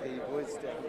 Et Boise, c'était un peu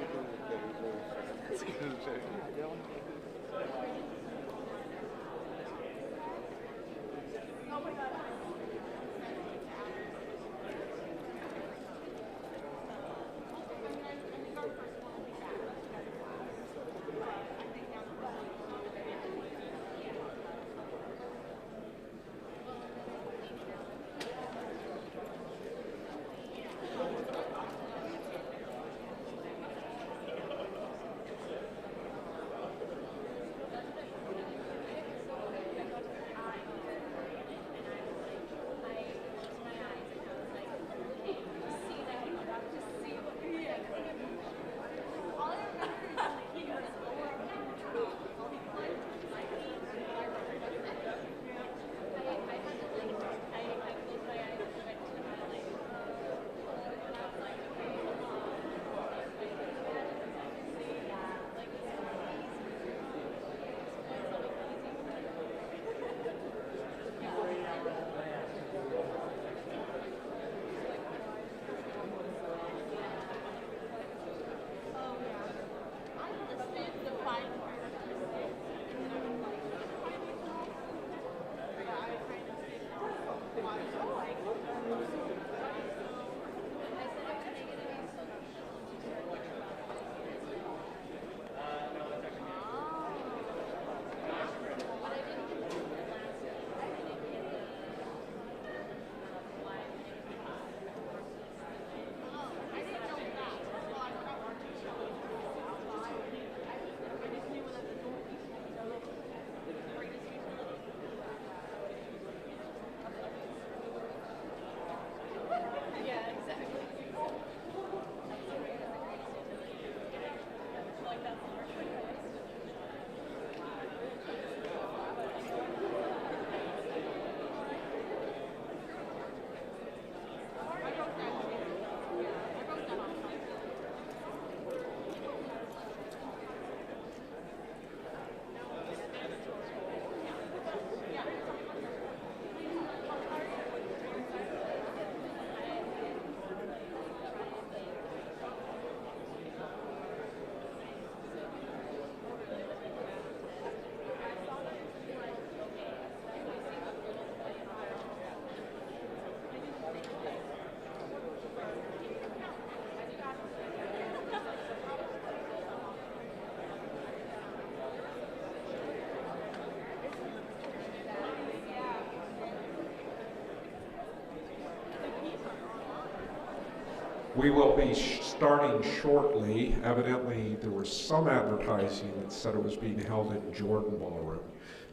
We will be starting shortly. Evidently, there was some advertising that said it was being held in Jordan Ballroom.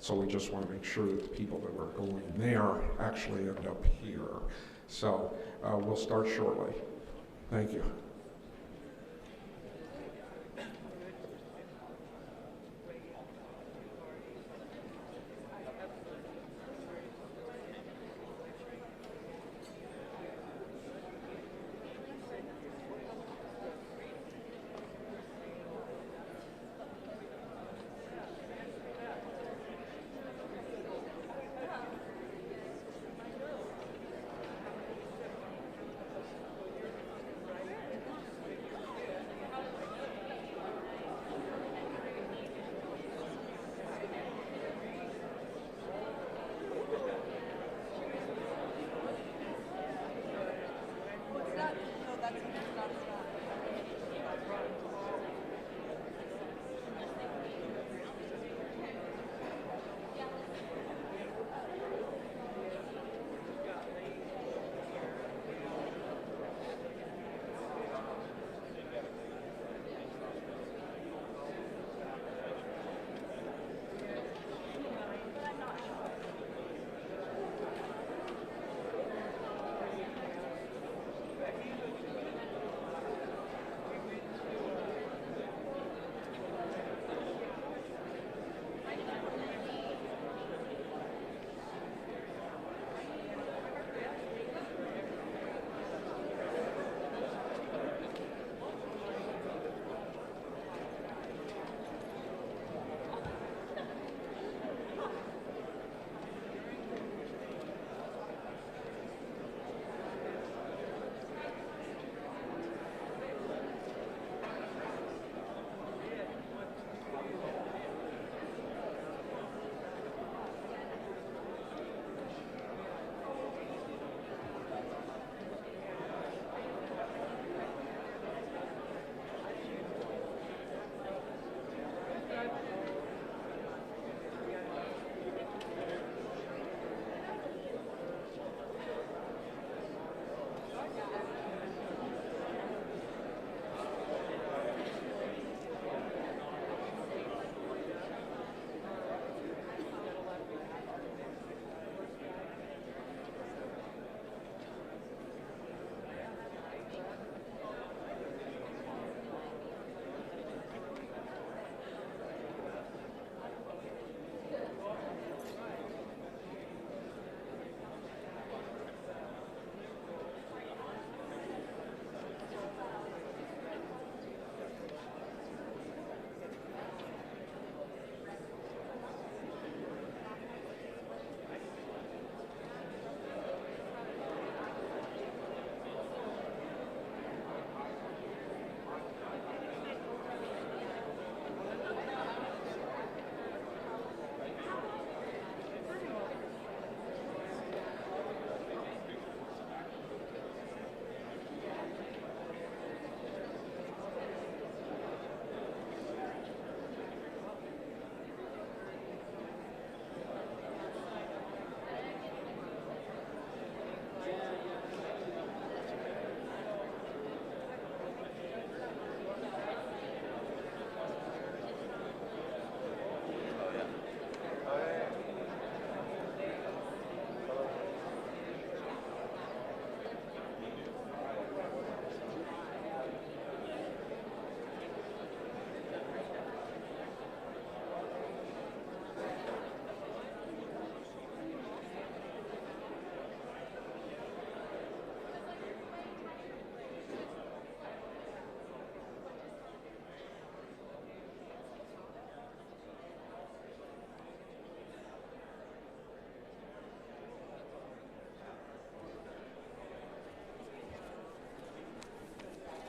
So we just want to make sure that the people that were going there actually end up here. So we'll start shortly. Thank you.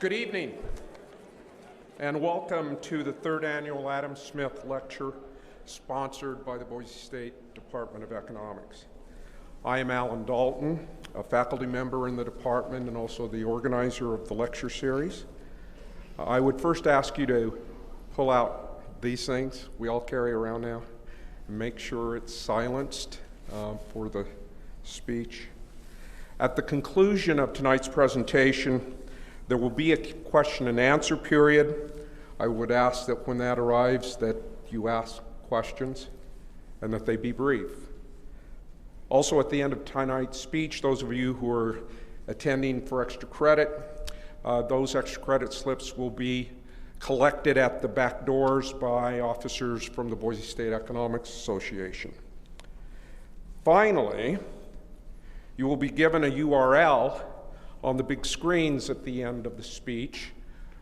Good evening, and welcome to the third annual Adam Smith Lecture, sponsored by the Boise State Department of Economics. I am Alan Dalton, a faculty member in the department and also the organizer of the lecture series. I would first ask you to pull out these things we all carry around now and make sure it's silenced for the speech. At the conclusion of tonight's presentation, there will be a question and answer period. I would ask that when that arrives that you ask questions and that they be brief. Also, at the end of tonight's speech, those of you who are attending for extra credit, those extra credit slips will be collected at the back doors by officers from the Boise State Economics Association. Finally, you will be given a URL on the big screens at the end of the speech,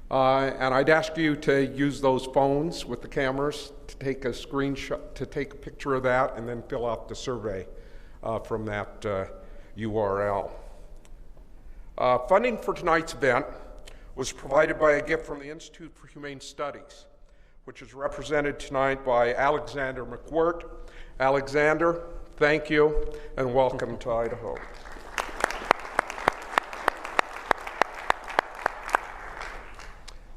and I'd ask you to use those phones with the cameras to take a screenshot, to take a picture of that, and then fill out the survey from that URL. Funding for tonight's event was provided by a gift from the Institute for Humane Studies, which is represented tonight by Alexander McWhirt. Alexander, thank you, and welcome to Idaho.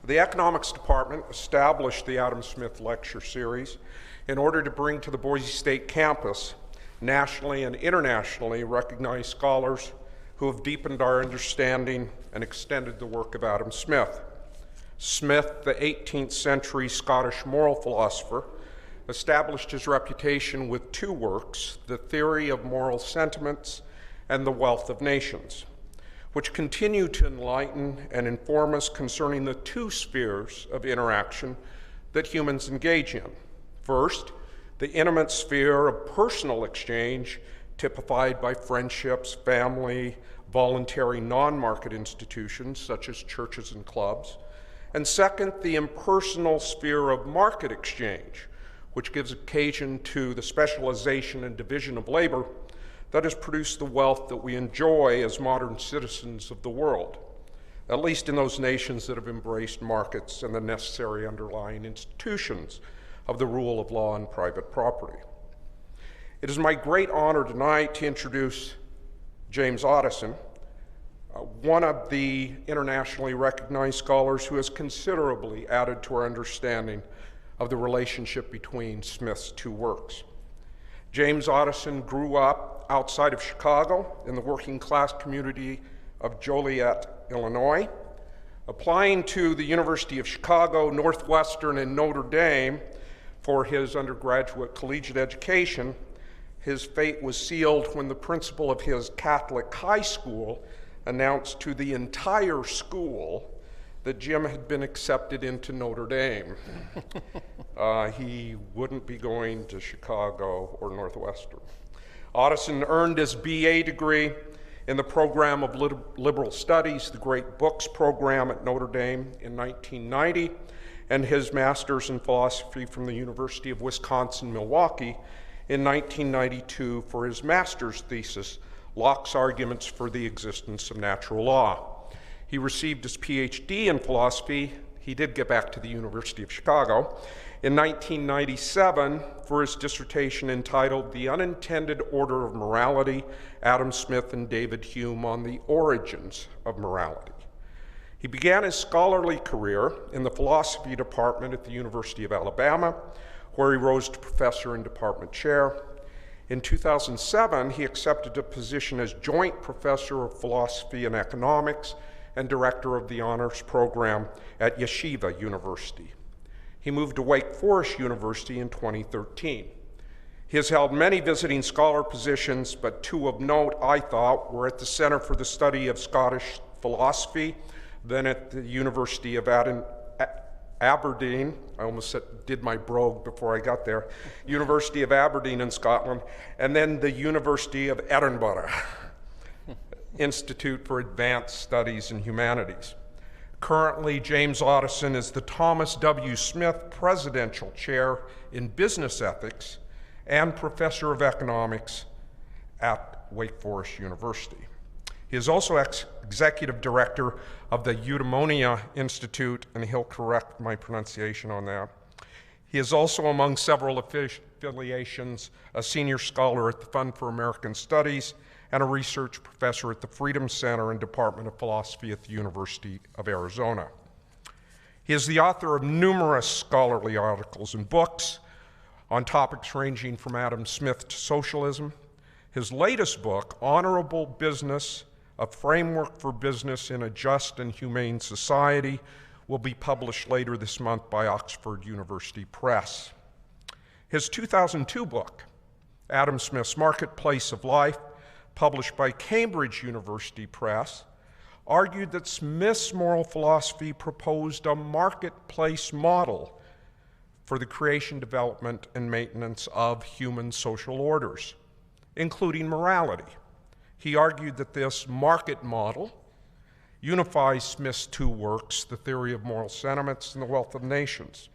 The Economics Department established the Adam Smith Lecture Series in order to bring to the Boise State campus nationally and internationally recognized scholars who have deepened our understanding and extended the work of Adam Smith. Smith, the 18th century Scottish moral philosopher, established his reputation with two works, The Theory of Moral Sentiments and The Wealth of Nations, which continue to enlighten and inform us concerning the two spheres of interaction that humans engage in. First, the intimate sphere of personal exchange, typified by friendships, family, voluntary non-market institutions such as churches and clubs. And second, the impersonal sphere of market exchange, which gives occasion to the specialization and division of labor that has produced the wealth that we enjoy as modern citizens of the world, at least in those nations that have embraced markets and the necessary underlying institutions of the rule of law and private property. It is my great honor tonight to introduce James Otteson, one of the internationally recognized scholars who has considerably added to our understanding of the relationship between Smith's two works. James Otteson grew up outside of Chicago in the working class community of Joliet, Illinois. Applying to the University of Chicago, Northwestern, and Notre Dame for his undergraduate collegiate education, his fate was sealed when the principal of his Catholic high school announced to the entire school that Jim had been accepted into Notre Dame. He wouldn't be going to Chicago or Northwestern. Otteson earned his BA degree in the program of liberal studies, the Great Books program at Notre Dame in 1990, and his master's in philosophy from the University of Wisconsin-Milwaukee in 1992 for his master's thesis, Locke's Arguments for the Existence of Natural Law. He received his PhD in philosophy. He did get back to the University of Chicago in 1997 for his dissertation entitled The Unintended Order of Morality, Adam Smith and David Hume on the Origins of Morality. He began his scholarly career in the philosophy department at the University of Alabama, where he rose to professor and department chair. In 2007, he accepted a position as joint professor of philosophy and economics and director of the honors program at Yeshiva University. He moved to Wake Forest University in 2013. He has held many visiting scholar positions, but two of note, I thought, were at the Center for the Study of Scottish Philosophy, then at the University of Aberdeen. I almost did my brogue before I got there. University of Aberdeen in Scotland, and then the University of Edinburgh, Institute for Advanced Studies in Humanities. Currently, James Otteson is the Thomas W. Smith Presidential Chair in Business Ethics and Professor of Economics at Wake Forest University. He is also executive director of the Eudaimonia Institute, and he'll correct my pronunciation on that. He is also, among several affiliations, a senior scholar at the Fund for American Studies and a research professor at the Freedom Center and Department of Philosophy at the University of Arizona. He is the author of numerous scholarly articles and books on topics ranging from Adam Smith to socialism. His latest book, Honorable Business, A Framework for Business in a Just and Humane Society, will be published later this month by Oxford University Press. His 2002 book, Adam Smith's Marketplace of Life, published by Cambridge University Press, argued that Smith's moral philosophy proposed a marketplace model for the creation, development, and maintenance of human social orders, including morality. He argued that this market model unifies Smith's two works, The Theory of Moral Sentiments and The Wealth of Nations.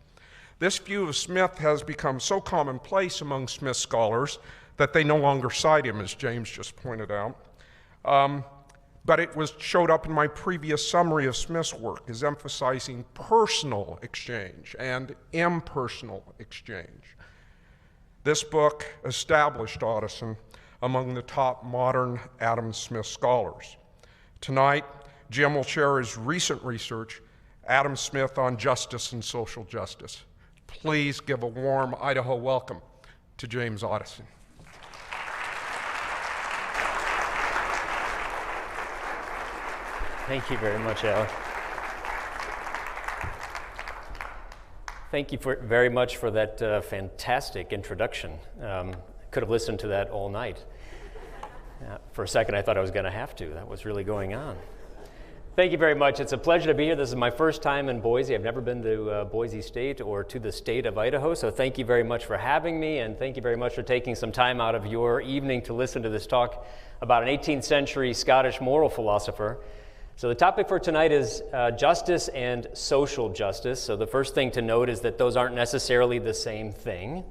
This view of Smith has become so commonplace among Smith scholars that they no longer cite him, as James just pointed out. But it showed up in my previous summary of Smith's work as emphasizing personal exchange and impersonal exchange. This book established Otteson among the top modern Adam Smith scholars. Tonight, Jim will share his recent research, Adam Smith on Justice and Social Justice. Please give a warm Idaho welcome to James Otteson. Thank you very much, Al. Thank you very much for that fantastic introduction. Could have listened to that all night. For a second, I thought I was going to have to. That was really going on. Thank you very much. It's a pleasure to be here. This is my first time in Boise. I've never been to Boise State or to the state of Idaho, so thank you very much for having me, and thank you very much for taking some time out of your evening to listen to this talk about an 18th century Scottish moral philosopher. So the topic for tonight is justice and social justice. So the first thing to note is that those aren't necessarily the same thing.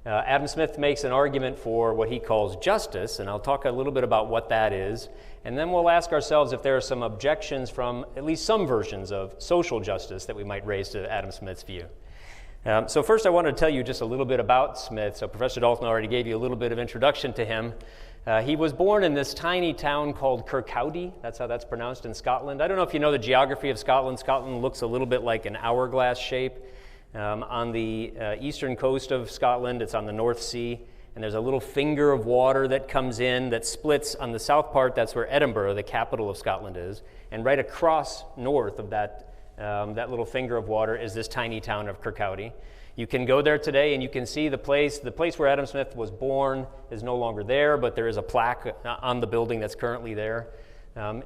Adam Smith makes an argument for what he calls justice, and I'll talk a little bit about what that is, and then we'll ask ourselves if there are some objections from at least some versions of social justice that we might raise to Adam Smith's view. So first I want to tell you just a little bit about Smith. So Professor Dalton already gave you a little bit of introduction to him. He was born in this tiny town called Kirkcaldy. That's how that's pronounced in Scotland. I don't know if you know the geography of Scotland. Scotland looks a little bit like an hourglass shape. On the eastern coast of Scotland, it's on the North Sea, and there's a little finger of water that comes in that splits on the south part. That's where Edinburgh, the capital of Scotland, is. And right across north of that, that little finger of water is this tiny town of Kirkcaldy. You can go there today and you can see the place where Adam Smith was born is no longer there, but there is a plaque on the building that's currently there.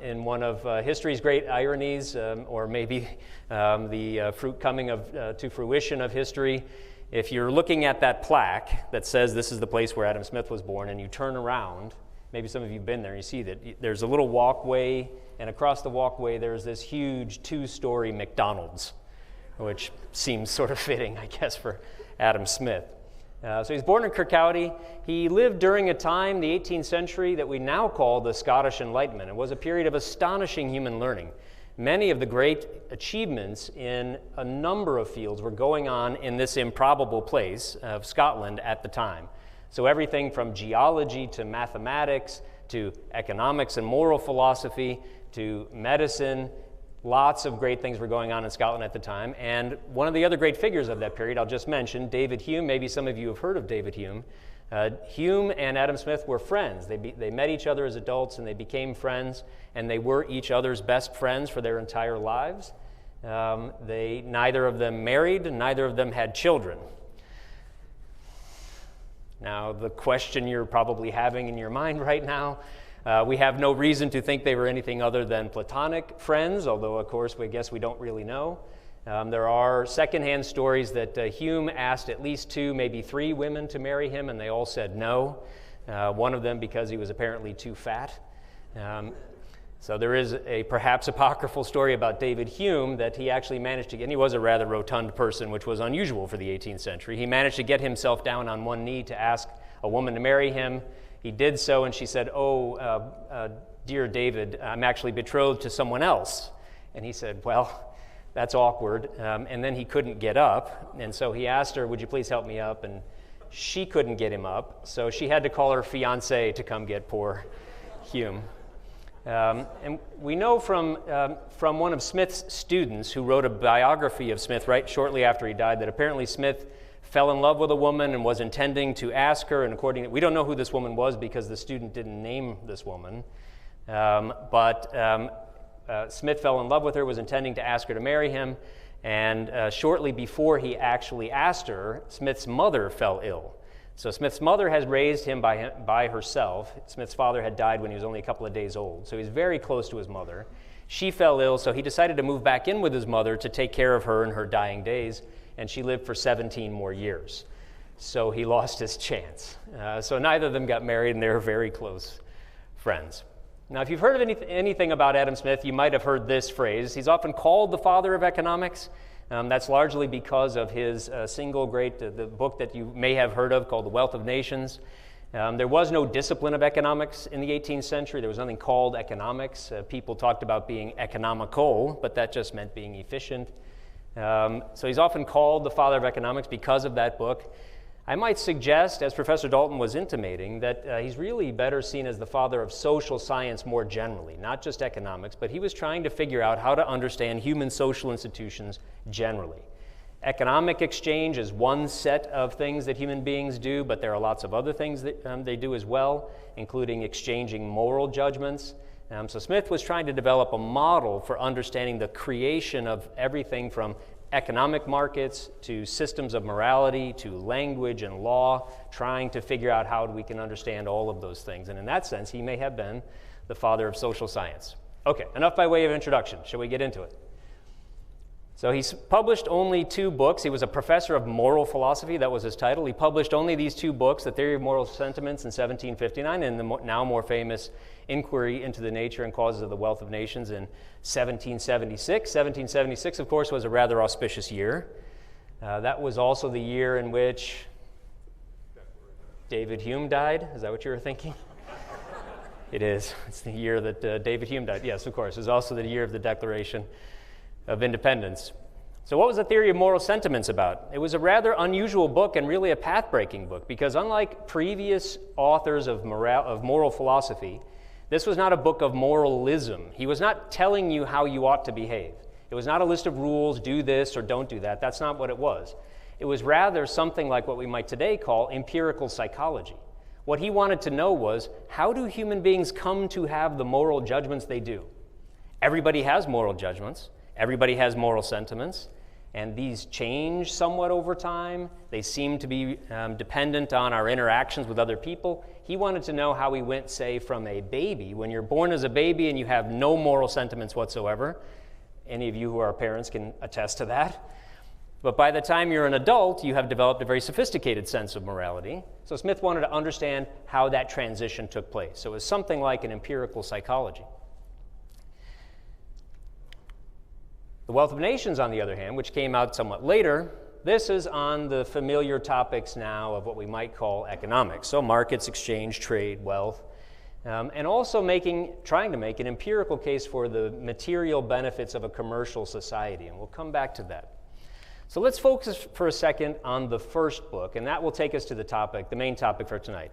In one of history's great ironies, or maybe the fruit coming to fruition of history, if you're looking at that plaque that says this is the place where Adam Smith was born, and you turn around, maybe some of you have been there, you see that there's a little walkway, and across the walkway there's this huge 2-story McDonald's, which seems sort of fitting, I guess, for Adam Smith. So he's born in Kirkcaldy. He lived during a time, the 18th century, that we now call the Scottish Enlightenment. It was a period of astonishing human learning. Many of the great achievements in a number of fields were going on in this improbable place of Scotland at the time. So everything from geology to mathematics to economics and moral philosophy to medicine, lots of great things were going on in Scotland at the time. And one of the other great figures of that period, I'll just mention, David Hume. Maybe some of you have heard of David Hume. Hume and Adam Smith were friends. They met each other as adults and they became friends, and they were each other's best friends for their entire lives. Neither of them married, and neither of them had children. Now, the question you're probably having in your mind right now, we have no reason to think they were anything other than platonic friends, although, of course, we guess we don't really know. There are secondhand stories that Hume asked at least 2, maybe 3 women to marry him, and they all said no. One of them because he was apparently too fat. So there is a perhaps apocryphal story about David Hume that he actually managed to get, and he was a rather rotund person, which was unusual for the 18th century. He managed to get himself down on one knee to ask a woman to marry him. He did so, and she said, dear David, I'm actually betrothed to someone else. And he said, well, that's awkward. And then he couldn't get up, and so he asked her, would you please help me up? And she couldn't get him up, so she had to call her fiancé to come get poor Hume. And we know from one of Smith's students who wrote a biography of Smith right shortly after he died that apparently Smith fell in love with a woman and was intending to ask her, and we don't know who this woman was because the student didn't name this woman, but Smith fell in love with her, was intending to ask her to marry him, and shortly before he actually asked her, Smith's mother fell ill. So Smith's mother has raised him by herself. Smith's father had died when he was only a couple of days old, so he's very close to his mother. She fell ill, so he decided to move back in with his mother to take care of her in her dying days, and she lived for 17 more years. So he lost his chance. So neither of them got married, and they were very close friends. Now, if you've heard of anything about Adam Smith, you might have heard this phrase. He's often called the father of economics. That's largely because of his single great, the book that you may have heard of called The Wealth of Nations. There was no discipline of economics in the 18th century. There was nothing called economics. People talked about being economical, but that just meant being efficient. So he's often called the father of economics because of that book. I might suggest, as Professor Dalton was intimating, that he's really better seen as the father of social science more generally, not just economics, but he was trying to figure out how to understand human social institutions generally. Economic exchange is one set of things that human beings do, but there are lots of other things that they do as well, including exchanging moral judgments. So Smith was trying to develop a model for understanding the creation of everything from economic markets to systems of morality to language and law, trying to figure out how we can understand all of those things. And in that sense, he may have been the father of social science. Okay, enough by way of introduction. Shall we get into it? So he's published only 2 books. He was a professor of moral philosophy. That was his title. He published only these 2 books, The Theory of Moral Sentiments in 1759 and the now more famous Inquiry into the Nature and Causes of the Wealth of Nations in 1776. 1776, of course, was a rather auspicious year. That was also the year in which David Hume died. Is that what you were thinking? It is. It's the year that David Hume died. Yes, of course. It was also the year of the Declaration of Independence. So what was the Theory of Moral Sentiments about? It was a rather unusual book and really a path-breaking book because unlike previous authors of moral philosophy, this was not a book of moralism. He was not telling you how you ought to behave. It was not a list of rules, do this or don't do that. That's not what it was. It was rather something like what we might today call empirical psychology. What he wanted to know was, how do human beings come to have the moral judgments they do? Everybody has moral judgments. Everybody has moral sentiments, and these change somewhat over time. They seem to be dependent on our interactions with other people. He wanted to know how we went, say, from a baby. When you're born as a baby and you have no moral sentiments whatsoever, any of you who are parents can attest to that. But by the time you're an adult, you have developed a very sophisticated sense of morality. So Smith wanted to understand how that transition took place. So it was something like an empirical psychology. The Wealth of Nations, on the other hand, which came out somewhat later, this is on the familiar topics now of what we might call economics. So markets, exchange, trade, wealth, and also trying to make an empirical case for the material benefits of a commercial society, and we'll come back to that. So let's focus for a second on the first book, and that will take us to the main topic for tonight.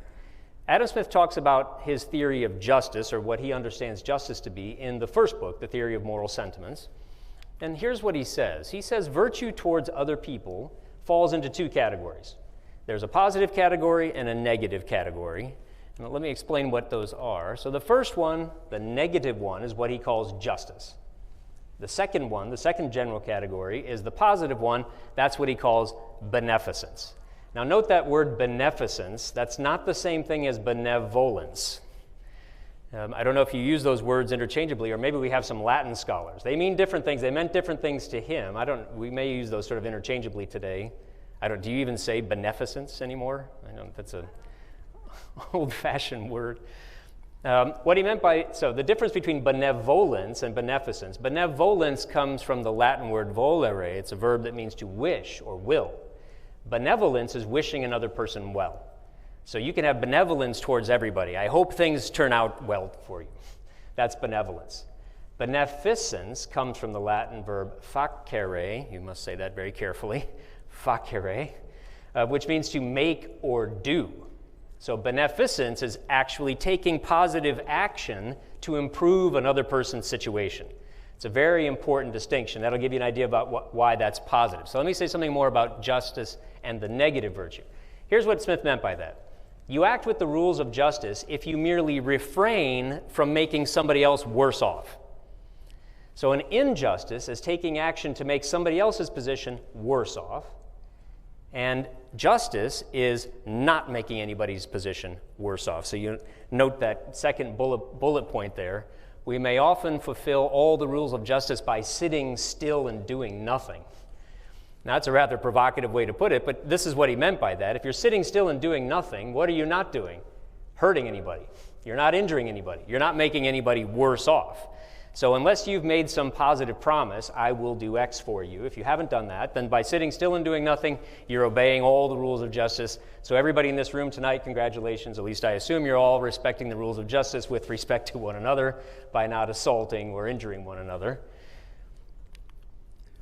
Adam Smith talks about his theory of justice, or what he understands justice to be, in the first book, The Theory of Moral Sentiments. And here's what he says. He says virtue towards other people falls into 2 categories. There's a positive category and a negative category. And let me explain what those are. So the first one, the negative one, is what he calls justice. The second one, the second general category, is the positive one. That's what he calls beneficence. Now note that word beneficence. That's not the same thing as benevolence. I don't know if you use those words interchangeably, or maybe we have some Latin scholars. They mean different things. They meant different things to him. We may use those sort of interchangeably today. Do you even say beneficence anymore? I know that's an old-fashioned word. What he meant so the difference between benevolence and beneficence. Benevolence comes from the Latin word volere. It's a verb that means to wish or will. Benevolence is wishing another person well. So you can have benevolence towards everybody. I hope things turn out well for you. That's benevolence. Beneficence comes from the Latin verb facere, you must say that very carefully, facere, which means to make or do. So beneficence is actually taking positive action to improve another person's situation. It's a very important distinction. That'll give you an idea about why that's positive. So let me say something more about justice and the negative virtue. Here's what Smith meant by that. You act with the rules of justice if you merely refrain from making somebody else worse off. So an injustice is taking action to make somebody else's position worse off, and justice is not making anybody's position worse off. So you note that second bullet point there. We may often fulfill all the rules of justice by sitting still and doing nothing. Now, that's a rather provocative way to put it, but this is what he meant by that. If you're sitting still and doing nothing, what are you not doing? Hurting anybody. You're not injuring anybody. You're not making anybody worse off. So unless you've made some positive promise, I will do X for you. If you haven't done that, then by sitting still and doing nothing, you're obeying all the rules of justice. So everybody in this room tonight, congratulations. At least I assume you're all respecting the rules of justice with respect to one another by not assaulting or injuring one another.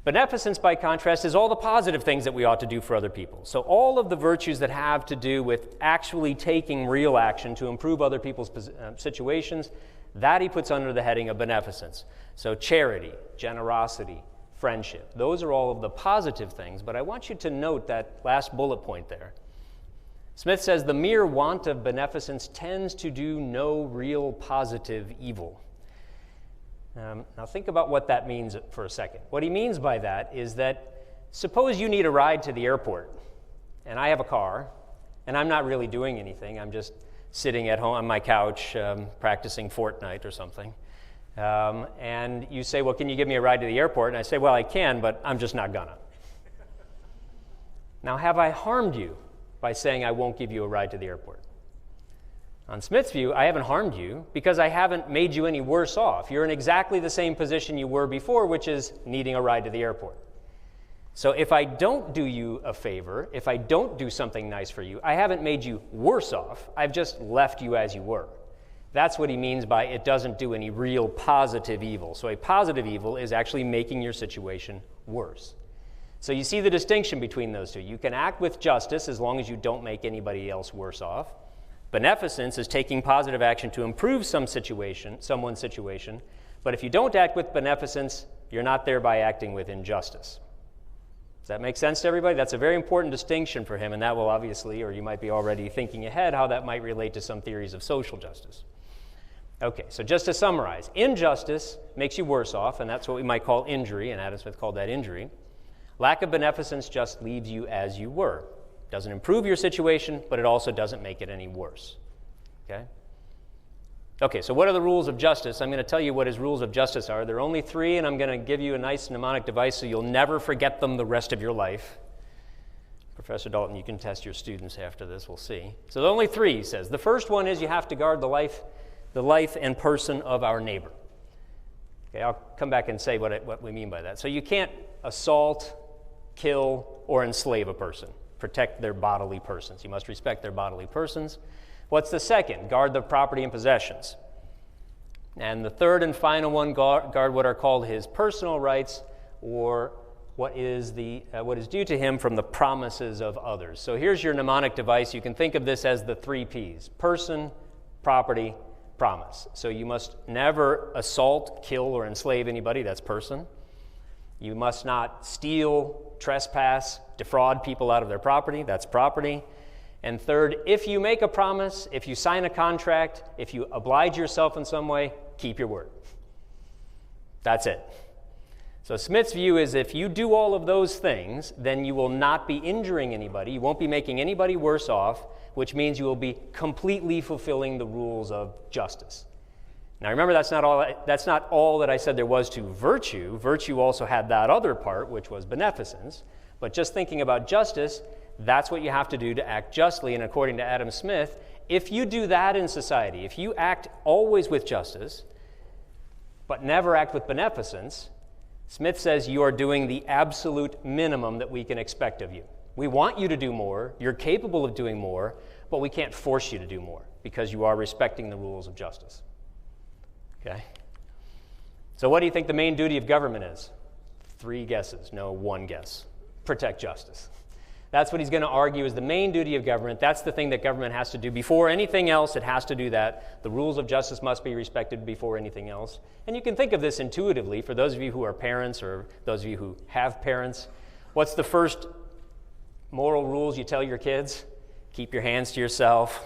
Beneficence, by contrast, is all the positive things that we ought to do for other people. So all of the virtues that have to do with actually taking real action to improve other people's situations, that he puts under the heading of beneficence. So charity, generosity, friendship, those are all of the positive things, but I want you to note that last bullet point there. Smith says the mere want of beneficence tends to do no real positive evil. Now think about what that means for a second. What he means by that is that suppose you need a ride to the airport, and I have a car, and I'm not really doing anything. I'm just sitting at home on my couch practicing Fortnite or something. And you say, well, can you give me a ride to the airport? And I say, well, I can, but I'm just not gonna. Now, have I harmed you by saying I won't give you a ride to the airport? On Smith's view, I haven't harmed you because I haven't made you any worse off. You're in exactly the same position you were before, which is needing a ride to the airport. So if I don't do you a favor, if I don't do something nice for you, I haven't made you worse off. I've just left you as you were. That's what he means by it doesn't do any real positive evil. So a positive evil is actually making your situation worse. So you see the distinction between those two. You can act with justice as long as you don't make anybody else worse off. Beneficence is taking positive action to improve someone's situation, but if you don't act with beneficence, you're not thereby acting with injustice. Does that make sense to everybody? That's a very important distinction for him, and that will obviously, or you might be already thinking ahead, how that might relate to some theories of social justice. Okay, so just to summarize, injustice makes you worse off, and that's what we might call injury, and Adam Smith called that injury. Lack of beneficence just leaves you as you were. Doesn't improve your situation, but it also doesn't make it any worse. Okay, so what are the rules of justice? I'm going to tell you what his rules of justice are. There are only 3, and I'm going to give you a nice mnemonic device so you'll never forget them the rest of your life. Professor Dalton, you can test your students after this. We'll see. So there are only 3, he says. The first one is you have to guard the life and person of our neighbor. Okay, I'll come back and say what we mean by that. So you can't assault, kill, or enslave a person. Protect their bodily persons. You must respect their bodily persons. What's the second? Guard the property and possessions. And the third and final one, guard what are called his personal rights, or what is due to him from the promises of others. So here's your mnemonic device. You can think of this as the 3 Ps: person, property, promise. So you must never assault, kill, or enslave anybody. That's person. You must not steal, trespass, defraud people out of their property. That's property. And third, if you make a promise, if you sign a contract, if you oblige yourself in some way, keep your word. That's it. So Smith's view is if you do all of those things, then you will not be injuring anybody. You won't be making anybody worse off, which means you will be completely fulfilling the rules of justice. Now remember, that's not all that I said there was to virtue. Virtue also had that other part, which was beneficence. But just thinking about justice, that's what you have to do to act justly. And according to Adam Smith, if you do that in society, if you act always with justice, but never act with beneficence, Smith says you are doing the absolute minimum that we can expect of you. We want you to do more, you're capable of doing more, but we can't force you to do more because you are respecting the rules of justice. Okay? So what do you think the main duty of government is? 3 guesses. No, 1 guess. Protect justice. That's what he's going to argue is the main duty of government. That's the thing that government has to do. Before anything else, it has to do that. The rules of justice must be respected before anything else. And you can think of this intuitively for those of you who are parents or those of you who have parents. What's the first moral rules you tell your kids? Keep your hands to yourself.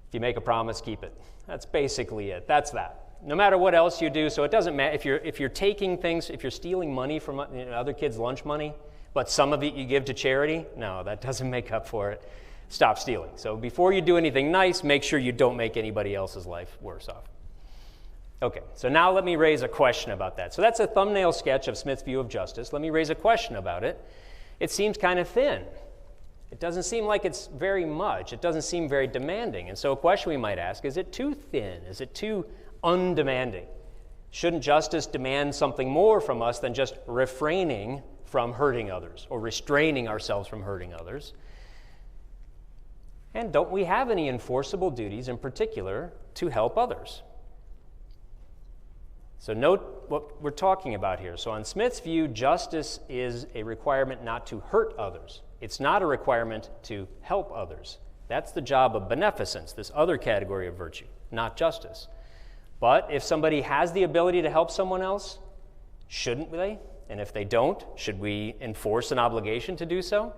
If you make a promise, keep it. That's basically it. That's that. No matter what else you do, so it doesn't matter if you're taking things, if you're stealing money from other kids' lunch money, but some of it you give to charity, no, that doesn't make up for it. Stop stealing. So before you do anything nice, make sure you don't make anybody else's life worse off. Okay, so now let me raise a question about that. So that's a thumbnail sketch of Smith's view of justice. Let me raise a question about it. It seems kind of thin. It doesn't seem like it's very much. It doesn't seem very demanding. And so a question we might ask, is it too thin? Is it too undemanding? Shouldn't justice demand something more from us than just refraining from hurting others or restraining ourselves from hurting others? And don't we have any enforceable duties in particular to help others? So note what we're talking about here. So on Smith's view, justice is a requirement not to hurt others. It's not a requirement to help others. That's the job of beneficence, this other category of virtue, not justice. But if somebody has the ability to help someone else, shouldn't they? And if they don't, should we enforce an obligation to do so?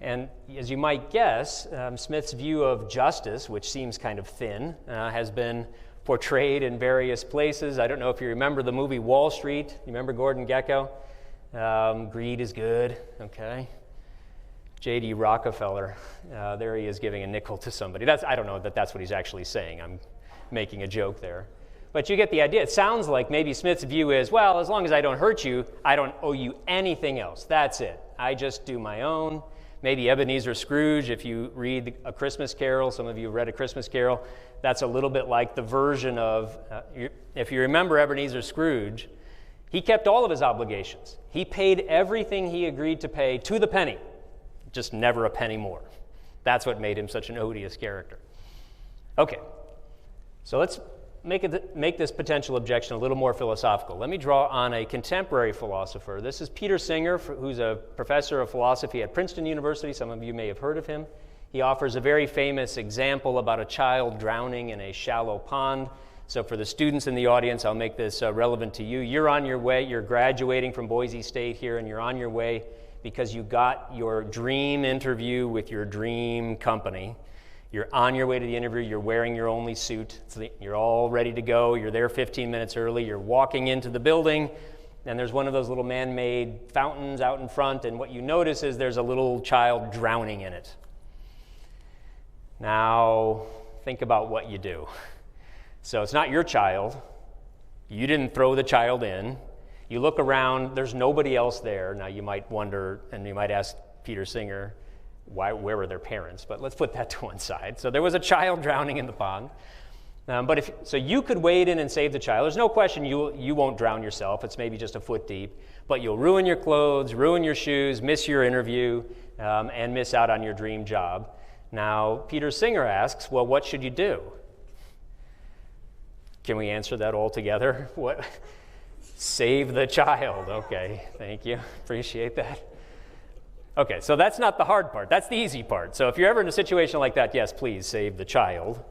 And as you might guess, Smith's view of justice, which seems kind of thin, has been portrayed in various places. I don't know if you remember the movie Wall Street. You remember Gordon Gekko? Greed is good, okay? J.D. Rockefeller, there he is giving a nickel to somebody. I don't know that that's what he's actually saying. I'm making a joke there. But you get the idea. It sounds like maybe Smith's view is, well, as long as I don't hurt you, I don't owe you anything else. That's it. I just do my own. Maybe Ebenezer Scrooge, if you read A Christmas Carol, some of you have read A Christmas Carol, that's a little bit like the version of, if you remember Ebenezer Scrooge, he kept all of his obligations. He paid everything he agreed to pay to the penny, just never a penny more. That's what made him such an odious character. Okay, so let's make this potential objection a little more philosophical. Let me draw on a contemporary philosopher. This is Peter Singer, who's a professor of philosophy at Princeton University. Some of you may have heard of him. He offers a very famous example about a child drowning in a shallow pond. So for the students in the audience, I'll make this relevant to you. You're on your way. You're graduating from Boise State here, and you're on your way because you got your dream interview with your dream company. You're on your way to the interview, you're wearing your only suit, you're all ready to go, you're there 15 minutes early, you're walking into the building, and there's one of those little man-made fountains out in front, and what you notice is there's a little child drowning in it. Now, think about what you do. So it's not your child, you didn't throw the child in, you look around, there's nobody else there. Now you might wonder, and you might ask Peter Singer, where were their parents? But let's put that to one side. So there was a child drowning in the pond. So you could wade in and save the child. There's no question you won't drown yourself. It's maybe just a foot deep. But you'll ruin your clothes, ruin your shoes, miss your interview, and miss out on your dream job. Now, Peter Singer asks, well, what should you do? Can we answer that all together? What? Save the child. Okay, thank you. Appreciate that. Okay, so that's not the hard part. That's the easy part. So if you're ever in a situation like that, yes, please save the child.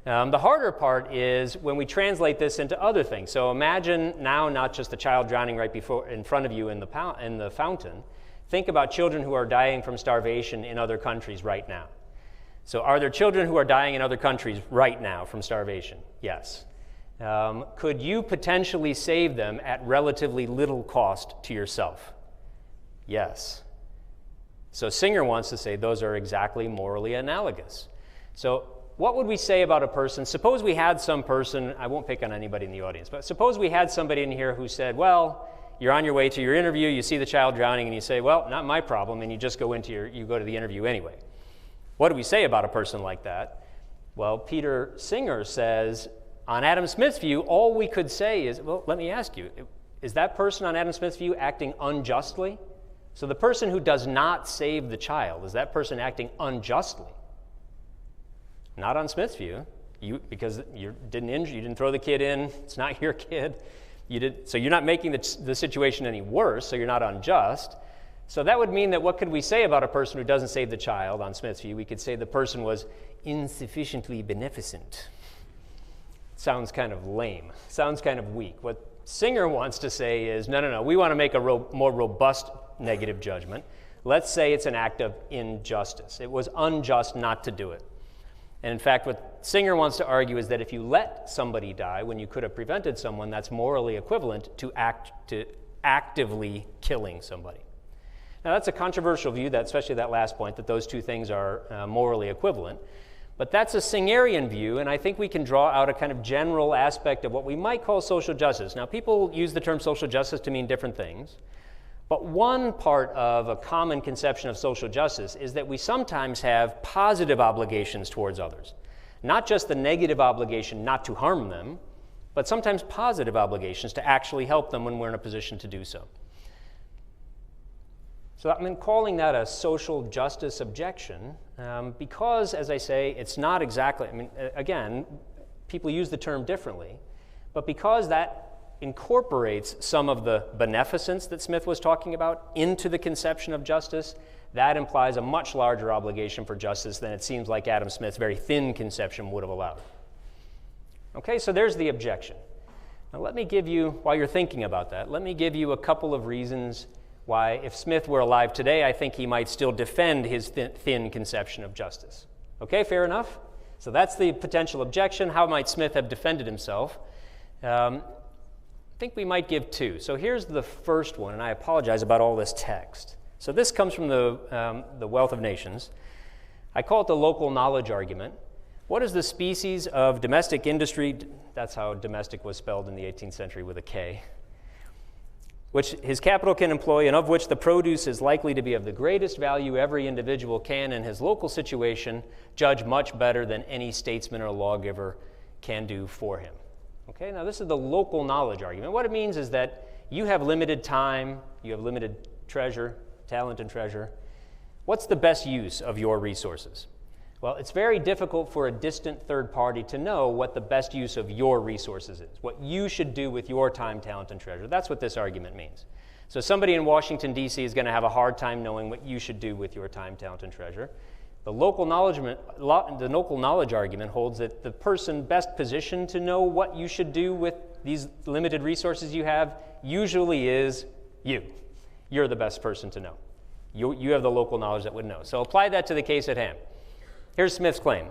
The harder part is when we translate this into other things. So imagine now not just the child drowning right in front of you in the fountain. Think about children who are dying from starvation in other countries right now. So are there children who are dying in other countries right now from starvation? Yes. Could you potentially save them at relatively little cost to yourself? Yes. So Singer wants to say those are exactly morally analogous. So what would we say about a person? Suppose we had some person, I won't pick on anybody in the audience, but suppose we had somebody in here who said, well, you're on your way to your interview, you see the child drowning, and you say, well, not my problem, and you just go to the interview anyway. What do we say about a person like that? Well, Peter Singer says, on Adam Smith's view, all we could say is, well, let me ask you, is that person on Adam Smith's view acting unjustly? So the person who does not save the child, is that person acting unjustly? Not on Smith's view, because you didn't throw the kid in, it's not your kid. So you're not making the situation any worse, so you're not unjust. So that would mean that what could we say about a person who doesn't save the child on Smith's view? We could say the person was insufficiently beneficent. Sounds kind of lame, sounds kind of weak. What Singer wants to say is, no, we want to make a more robust negative judgment. Let's say it's an act of injustice. It was unjust not to do it. And in fact, what Singer wants to argue is that if you let somebody die when you could have prevented someone, that's morally equivalent to actively killing somebody. Now, that's a controversial view, especially that last point, that those two things are morally equivalent. But that's a Singerian view, and I think we can draw out a kind of general aspect of what we might call social justice. Now, people use the term social justice to mean different things, but one part of a common conception of social justice is that we sometimes have positive obligations towards others. Not just the negative obligation not to harm them, but sometimes positive obligations to actually help them when we're in a position to do so. So I'm calling that a social justice objection because, as I say, it's not exactly, again, people use the term differently, but because that incorporates some of the beneficence that Smith was talking about into the conception of justice, that implies a much larger obligation for justice than it seems like Adam Smith's very thin conception would have allowed. Okay, so there's the objection. Now let me give you, while you're thinking about that, let me give you a couple of reasons why, if Smith were alive today, I think he might still defend his thin conception of justice. Okay, fair enough? So that's the potential objection. How might Smith have defended himself? I think we might give two. So here's the first one, and I apologize about all this text. So this comes from the Wealth of Nations. I call it the local knowledge argument. What is the species of domestic industry, that's how domestic was spelled in the 18th century with a K, which his capital can employ and of which the produce is likely to be of the greatest value every individual can in his local situation judge much better than any statesman or lawgiver can do for him. Okay, now this is the local knowledge argument. What it means is that you have limited time, you have limited treasure, talent and treasure. What's the best use of your resources? Well, it's very difficult for a distant third party to know what the best use of your resources is, what you should do with your time, talent, and treasure. That's what this argument means. So somebody in Washington, D.C. is going to have a hard time knowing what you should do with your time, talent, and treasure. The local knowledge argument holds that the person best positioned to know what you should do with these limited resources you have usually is you. You're the best person to know. You have the local knowledge that would know. So apply that to the case at hand. Here's Smith's claim.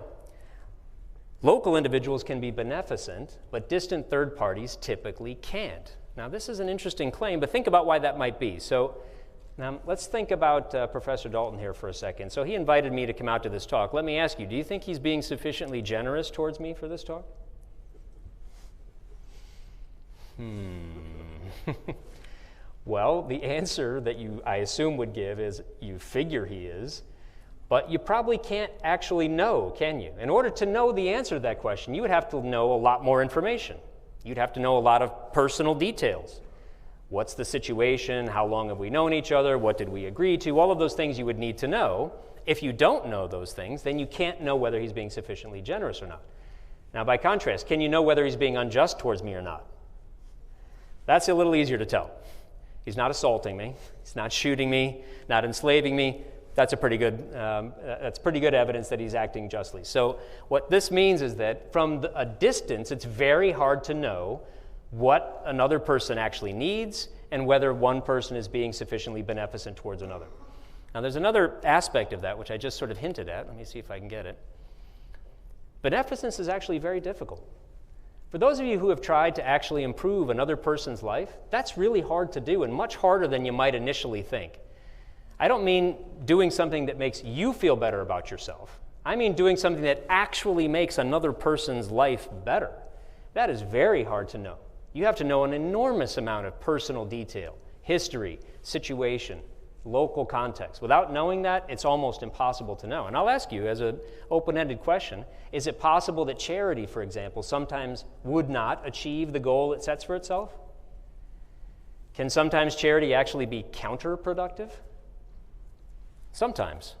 Local individuals can be beneficent, but distant third parties typically can't. Now, this is an interesting claim, but think about why that might be. So now let's think about Professor Dalton here for a second. So he invited me to come out to this talk. Let me ask you, do you think he's being sufficiently generous towards me for this talk? Well, the answer that I assume would give is you figure he is. But you probably can't actually know, can you? In order to know the answer to that question, you would have to know a lot more information. You'd have to know a lot of personal details. What's the situation? How long have we known each other? What did we agree to? All of those things you would need to know. If you don't know those things, then you can't know whether he's being sufficiently generous or not. Now, by contrast, can you know whether he's being unjust towards me or not? That's a little easier to tell. He's not assaulting me. He's not shooting me, not enslaving me. That's pretty good evidence that he's acting justly. So what this means is that from a distance, it's very hard to know what another person actually needs and whether one person is being sufficiently beneficent towards another. Now, there's another aspect of that, which I just sort of hinted at. Let me see if I can get it. Beneficence is actually very difficult. For those of you who have tried to actually improve another person's life, that's really hard to do and much harder than you might initially think. I don't mean doing something that makes you feel better about yourself. I mean doing something that actually makes another person's life better. That is very hard to know. You have to know an enormous amount of personal detail, history, situation, local context. Without knowing that, it's almost impossible to know. And I'll ask you as an open-ended question, is it possible that charity, for example, sometimes would not achieve the goal it sets for itself? Can sometimes charity actually be counterproductive? Sometimes.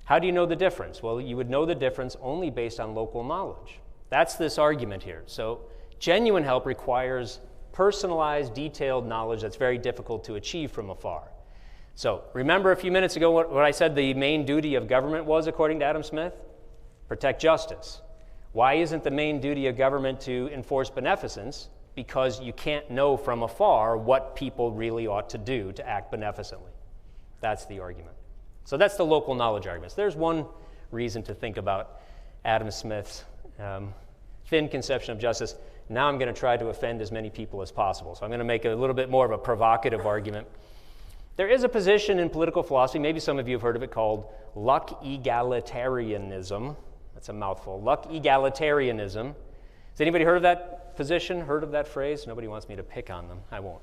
How do you know the difference? Well, you would know the difference only based on local knowledge. That's this argument here. So genuine help requires personalized, detailed knowledge that's very difficult to achieve from afar. So remember a few minutes ago what I said the main duty of government was, according to Adam Smith? Protect justice. Why isn't the main duty of government to enforce beneficence? Because you can't know from afar what people really ought to do to act beneficently. That's the argument. So that's the local knowledge arguments. There's one reason to think about Adam Smith's thin conception of justice. Now I'm going to try to offend as many people as possible. So I'm going to make a little bit more of a provocative argument. There is a position in political philosophy, maybe some of you have heard of it, called luck egalitarianism. That's a mouthful. Luck egalitarianism. Has anybody heard of that position, heard of that phrase? Nobody wants me to pick on them. I won't.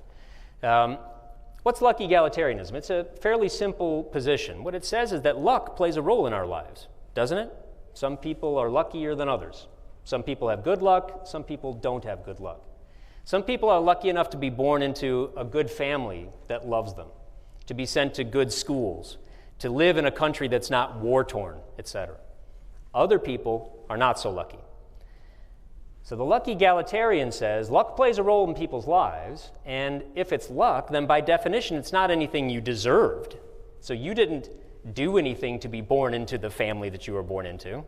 What's luck egalitarianism? It's a fairly simple position. What it says is that luck plays a role in our lives, doesn't it? Some people are luckier than others. Some people have good luck. Some people don't have good luck. Some people are lucky enough to be born into a good family that loves them, to be sent to good schools, to live in a country that's not war-torn, etc. Other people are not so lucky. So the luck egalitarian says luck plays a role in people's lives, and if it's luck, then by definition it's not anything you deserved. So you didn't do anything to be born into the family that you were born into.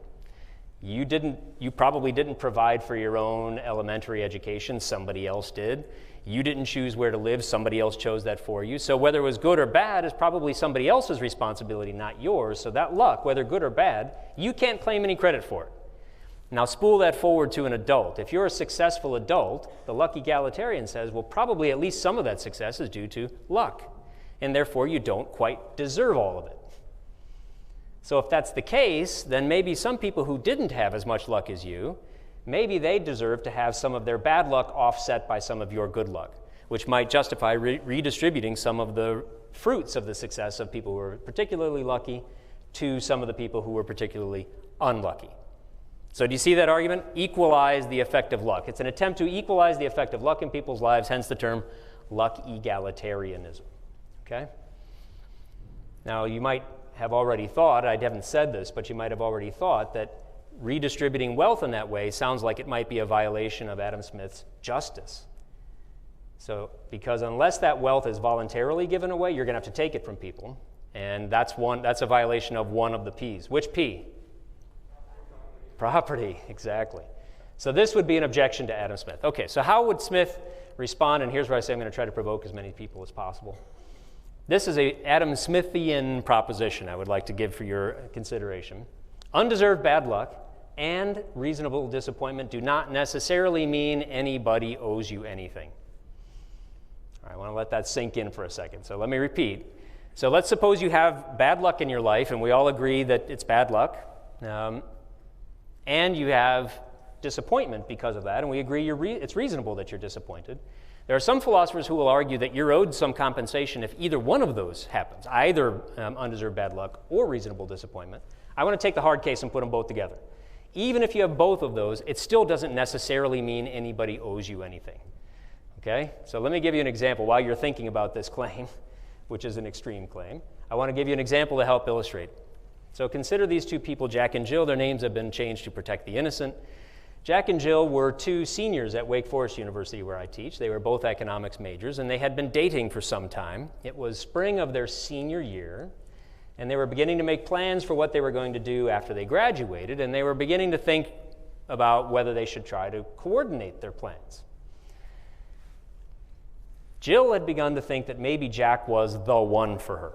You probably didn't provide for your own elementary education, somebody else did. You didn't choose where to live, somebody else chose that for you. So whether it was good or bad is probably somebody else's responsibility, not yours. So that luck, whether good or bad, you can't claim any credit for it. Now spool that forward to an adult. If you're a successful adult, the luck egalitarian says, well, probably at least some of that success is due to luck, and therefore you don't quite deserve all of it. So if that's the case, then maybe some people who didn't have as much luck as you, maybe they deserve to have some of their bad luck offset by some of your good luck, which might justify redistributing some of the fruits of the success of people who were particularly lucky to some of the people who were particularly unlucky. So do you see that argument? Equalize the effect of luck. It's an attempt to equalize the effect of luck in people's lives, hence the term luck egalitarianism. Okay? Now you might have already thought, I haven't said this, but you might have already thought that redistributing wealth in that way sounds like it might be a violation of Adam Smith's justice. So, because unless that wealth is voluntarily given away, you're going to have to take it from people, and that's a violation of one of the P's. Which P? Property, exactly. So this would be an objection to Adam Smith. Okay, so how would Smith respond? And here's where I say I'm going to try to provoke as many people as possible. This is an Adam Smithian proposition I would like to give for your consideration. Undeserved bad luck and reasonable disappointment do not necessarily mean anybody owes you anything. All right, I want to let that sink in for a second. So let me repeat. So let's suppose you have bad luck in your life, and we all agree that it's bad luck, and you have disappointment because of that, and we agree it's reasonable that you're disappointed. There are some philosophers who will argue that you're owed some compensation if either one of those happens, either undeserved bad luck or reasonable disappointment. I want to take the hard case and put them both together. Even if you have both of those, it still doesn't necessarily mean anybody owes you anything. Okay? So let me give you an example while you're thinking about this claim, which is an extreme claim. I want to give you an example to help illustrate. So consider these two people, Jack and Jill. Their names have been changed to protect the innocent. Jack and Jill were two seniors at Wake Forest University, where I teach. They were both economics majors, and they had been dating for some time. It was spring of their senior year, and they were beginning to make plans for what they were going to do after they graduated, and they were beginning to think about whether they should try to coordinate their plans. Jill had begun to think that maybe Jack was the one for her.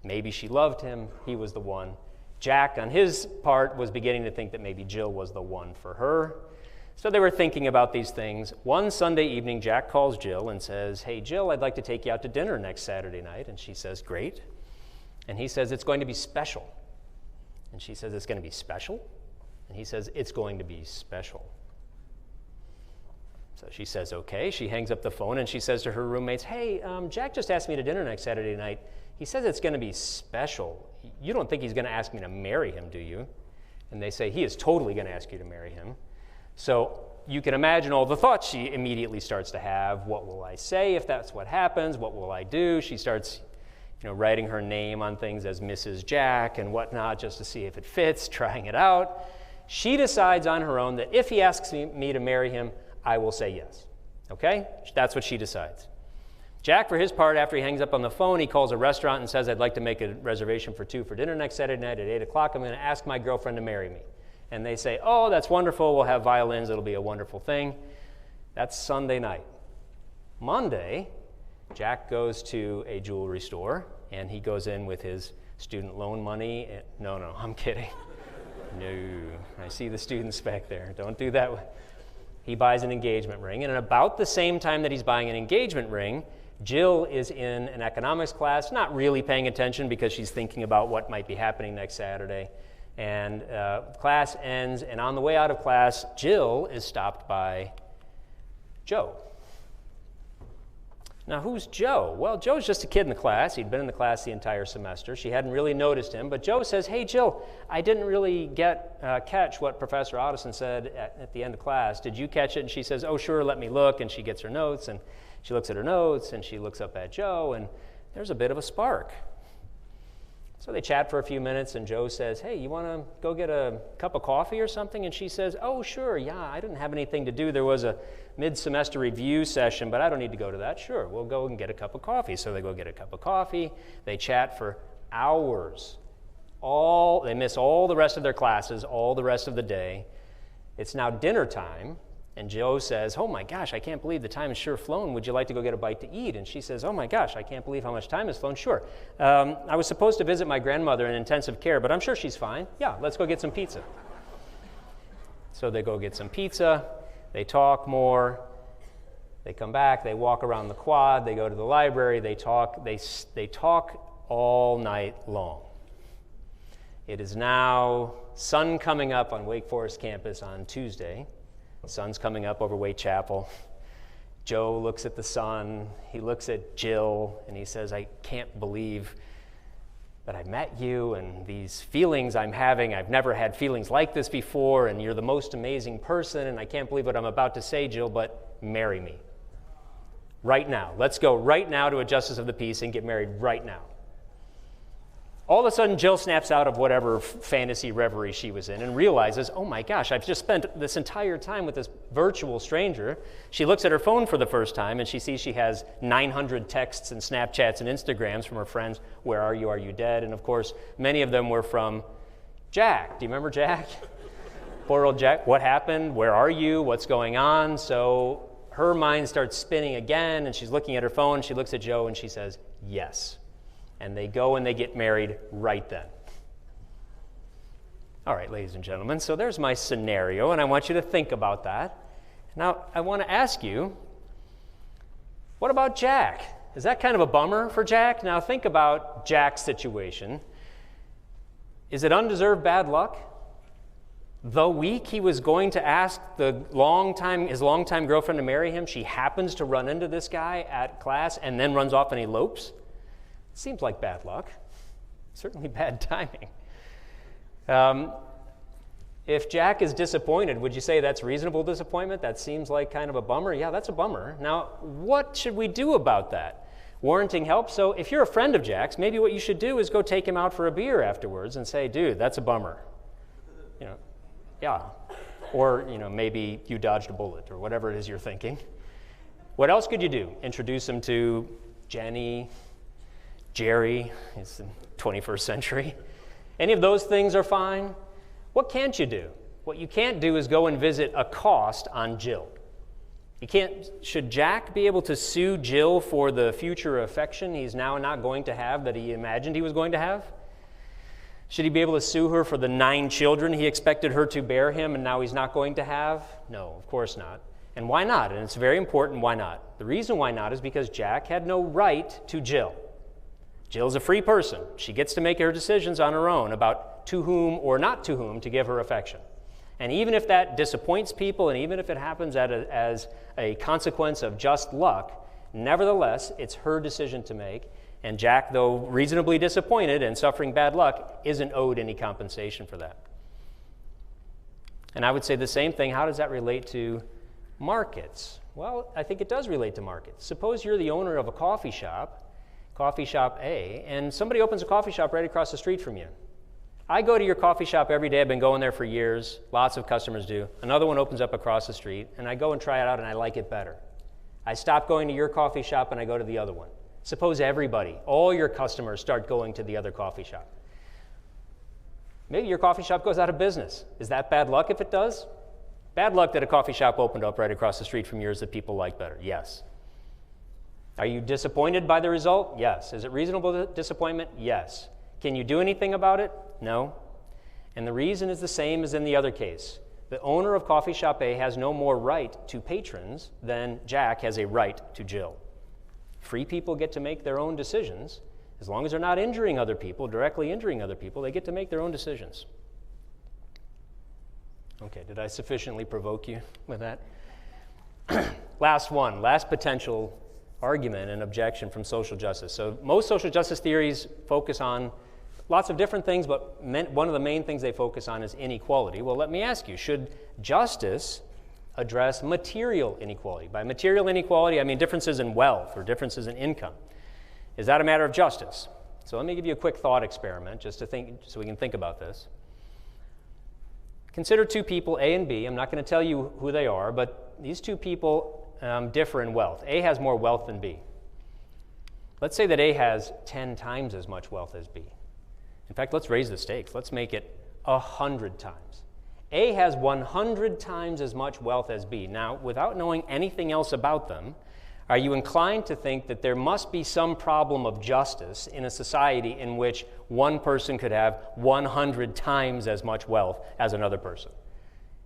Maybe she loved him, he was the one. Jack, on his part, was beginning to think that maybe Jill was the one for her. So they were thinking about these things. One Sunday evening, Jack calls Jill and says, "Hey, Jill, I'd like to take you out to dinner next Saturday night." And she says, "Great." And he says, "It's going to be special." And she says, "It's going to be special?" And he says, "It's going to be special." So she says, okay. She hangs up the phone and she says to her roommates, "Hey, Jack just asked me to dinner next Saturday night. He says it's going to be special. You don't think he's going to ask me to marry him, do you?" And they say, "He is totally going to ask you to marry him." So you can imagine all the thoughts she immediately starts to have. What will I say if that's what happens? What will I do? She starts writing her name on things as Mrs. Jack and whatnot just to see if it fits, trying it out. She decides on her own that if he asks me to marry him, I will say yes. Okay? That's what she decides. Jack, for his part, after he hangs up on the phone, he calls a restaurant and says, I'd like to make a reservation for 2 for dinner next Saturday night at 8 o'clock. I'm going to ask my girlfriend to marry me. And they say, oh, that's wonderful. We'll have violins. It'll be a wonderful thing. That's Sunday night. Monday, Jack goes to a jewelry store, and he goes in with his student loan money. No, I'm kidding. No, I see the students back there. Don't do that. He buys an engagement ring, and at about the same time that he's buying an engagement ring, Jill is in an economics class, not really paying attention because she's thinking about what might be happening next Saturday. And class ends, and on the way out of class, Jill is stopped by Joe. Now, who's Joe? Well, Joe's just a kid in the class. He'd been in the class the entire semester. She hadn't really noticed him, but Joe says, hey, Jill, I didn't really catch what Professor Otteson said at the end of class. Did you catch it? And she says, oh, sure, let me look. And she gets her notes, and she looks at her notes, and she looks up at Joe, and there's a bit of a spark. So they chat for a few minutes, and Joe says, hey, you want to go get a cup of coffee or something? And she says, oh, sure, yeah, I didn't have anything to do. There was a mid-semester review session, but I don't need to go to that. Sure, we'll go and get a cup of coffee. So they go get a cup of coffee. They chat for hours. They miss all the rest of their classes, all the rest of the day. It's now dinner time. And Joe says, oh my gosh, I can't believe the time has sure flown. Would you like to go get a bite to eat? And she says, oh my gosh, I can't believe how much time has flown. Sure. I was supposed to visit my grandmother in intensive care, but I'm sure she's fine. Yeah, let's go get some pizza. So they go get some pizza. They talk more. They come back. They walk around the quad. They go to the library. They talk. They talk all night long. It is now sun coming up on Wake Forest campus on Tuesday. The sun's coming up over Waite Chapel. Joe looks at the sun. He looks at Jill, and he says, I can't believe that I met you, and these feelings I'm having, I've never had feelings like this before, and you're the most amazing person, and I can't believe what I'm about to say, Jill, but marry me. Right now. Let's go right now to a justice of the peace and get married right now. All of a sudden, Jill snaps out of whatever fantasy reverie she was in and realizes, oh my gosh, I've just spent this entire time with this virtual stranger. She looks at her phone for the first time, and she sees she has 900 texts and Snapchats and Instagrams from her friends. Where are you? Are you dead? And of course, many of them were from Jack. Do you remember Jack? Poor old Jack. What happened? Where are you? What's going on? So her mind starts spinning again, and she's looking at her phone. She looks at Joe, and she says, yes. And they go and they get married right then. All right, ladies and gentlemen, so there's my scenario, and I want you to think about that. Now, I want to ask you, what about Jack? Is that kind of a bummer for Jack? Now, think about Jack's situation. Is it undeserved bad luck? The week he was going to ask his longtime girlfriend to marry him, she happens to run into this guy at class and then runs off and elopes? Seems like bad luck. Certainly bad timing. If Jack is disappointed, would you say that's reasonable disappointment? That seems like kind of a bummer. Yeah, that's a bummer. Now, what should we do about that? Warranting help? So if you're a friend of Jack's, maybe what you should do is go take him out for a beer afterwards and say, dude, that's a bummer. Yeah. Or, maybe you dodged a bullet or whatever it is you're thinking. What else could you do? Introduce him to Jenny, Jerry. It's the 21st century. Any of those things are fine. What can't you do? What you can't do is go and visit a cost on Jill. Should Jack be able to sue Jill for the future affection he's now not going to have that he imagined he was going to have? Should he be able to sue her for the 9 children he expected her to bear him and now he's not going to have? No, of course not. And why not? And it's very important why not. The reason why not is because Jack had no right to Jill. Jill's a free person. She gets to make her decisions on her own about to whom or not to whom to give her affection. And even if that disappoints people, and even if it happens as a consequence of just luck, nevertheless, it's her decision to make. And Jack, though reasonably disappointed and suffering bad luck, isn't owed any compensation for that. And I would say the same thing. How does that relate to markets? Well, I think it does relate to markets. Suppose you're the owner of a coffee shop, coffee shop A, and somebody opens a coffee shop right across the street from you. I go to your coffee shop every day. I've been going there for years. Lots of customers do. Another one opens up across the street, and I go and try it out, and I like it better. I stop going to your coffee shop, and I go to the other one. Suppose everybody, all your customers, start going to the other coffee shop. Maybe your coffee shop goes out of business. Is that bad luck if it does? Bad luck that a coffee shop opened up right across the street from yours that people like better. Yes. Are you disappointed by the result? Yes. Is it reasonable disappointment? Yes. Can you do anything about it? No. And the reason is the same as in the other case. The owner of coffee shop A has no more right to patrons than Jack has a right to Jill. Free people get to make their own decisions. As long as they're not injuring other people, directly injuring other people, they get to make their own decisions. Okay, did I sufficiently provoke you with that? Last potential argument and objection from social justice. So most social justice theories focus on lots of different things, but one of the main things they focus on is inequality. Well, let me ask you, should justice address material inequality? By material inequality, I mean differences in wealth or differences in income. Is that a matter of justice? So let me give you a quick thought experiment just to think, so we can think about this. Consider two people, A and B. I'm not going to tell you who they are, but these two people differ in wealth. A has more wealth than B. Let's say that A has 10 times as much wealth as B. In fact, let's raise the stakes. Let's make it 100 times. A has 100 times as much wealth as B. Now, without knowing anything else about them, are you inclined to think that there must be some problem of justice in a society in which one person could have 100 times as much wealth as another person?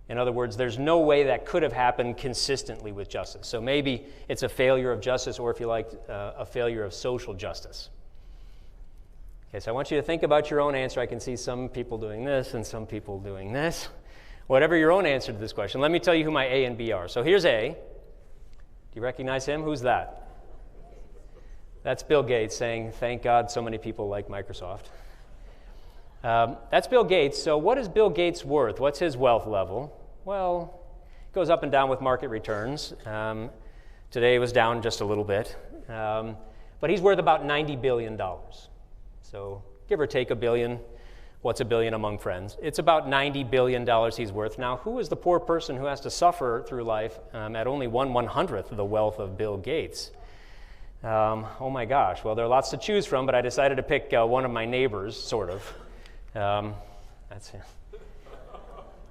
In other words, there's no way that could have happened consistently with justice. So maybe it's a failure of justice, or if you like, a failure of social justice. Okay, so I want you to think about your own answer. I can see some people doing this and some people doing this. Whatever your own answer to this question, let me tell you who my A and B are. So here's A. Do you recognize him? Who's that? That's Bill Gates saying, thank God so many people like Microsoft. That's Bill Gates. So what is Bill Gates worth? What's his wealth level? Well, it goes up and down with market returns. Today it was down just a little bit. But he's worth about $90 billion. So give or take $1 billion. What's $1 billion among friends? It's about $90 billion he's worth. Now, who is the poor person who has to suffer through life at only 1/100th of the wealth of Bill Gates? Oh my gosh. Well, there are lots to choose from, but I decided to pick one of my neighbors, sort of. That's him.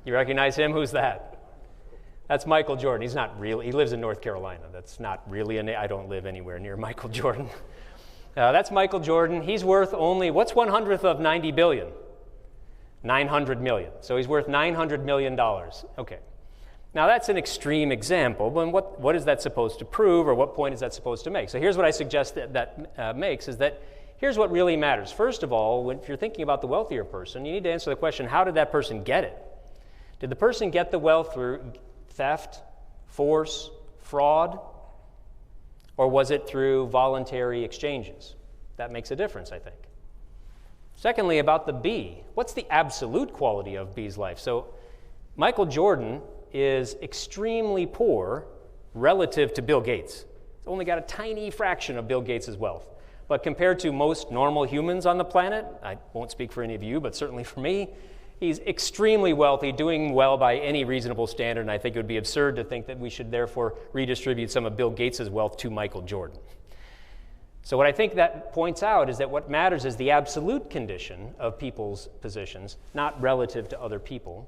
You recognize him? Who's that? That's Michael Jordan. He's not real. He lives in North Carolina. That's not really I don't live anywhere near Michael Jordan. That's Michael Jordan. He's worth only, what's 1/100th of 90 billion? 900 million. So he's worth $900 million. Okay. Now that's an extreme example, but what is that supposed to prove, or what point is that supposed to make? So here's what I suggest that makes, is that here's what really matters. First of all, if you're thinking about the wealthier person, you need to answer the question, how did that person get it? Did the person get the wealth through theft, force, fraud, or was it through voluntary exchanges? That makes a difference, I think. Secondly, about the B, what's the absolute quality of B's life? So Michael Jordan is extremely poor relative to Bill Gates. He's only got a tiny fraction of Bill Gates' wealth. But compared to most normal humans on the planet, I won't speak for any of you, but certainly for me, he's extremely wealthy, doing well by any reasonable standard, and I think it would be absurd to think that we should therefore redistribute some of Bill Gates' wealth to Michael Jordan. So what I think that points out is that what matters is the absolute condition of people's positions, not relative to other people.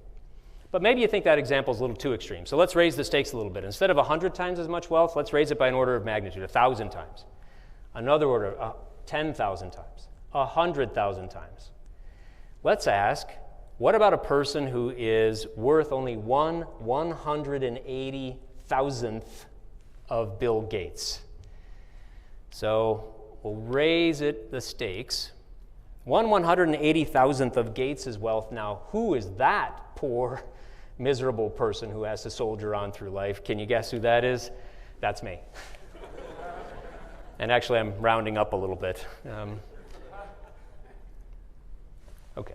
But maybe you think that example is a little too extreme. So let's raise the stakes a little bit. Instead of 100 times as much wealth, let's raise it by an order of magnitude, 1,000 times. Another order, 10,000 times, 100,000 times. Let's ask, what about a person who is worth only 1/180,000th of Bill Gates? So we'll raise the stakes. 1/180,000th of Gates' wealth. Now, who is that poor, miserable person who has to soldier on through life? Can you guess who that is? That's me. And actually, I'm rounding up a little bit. Okay.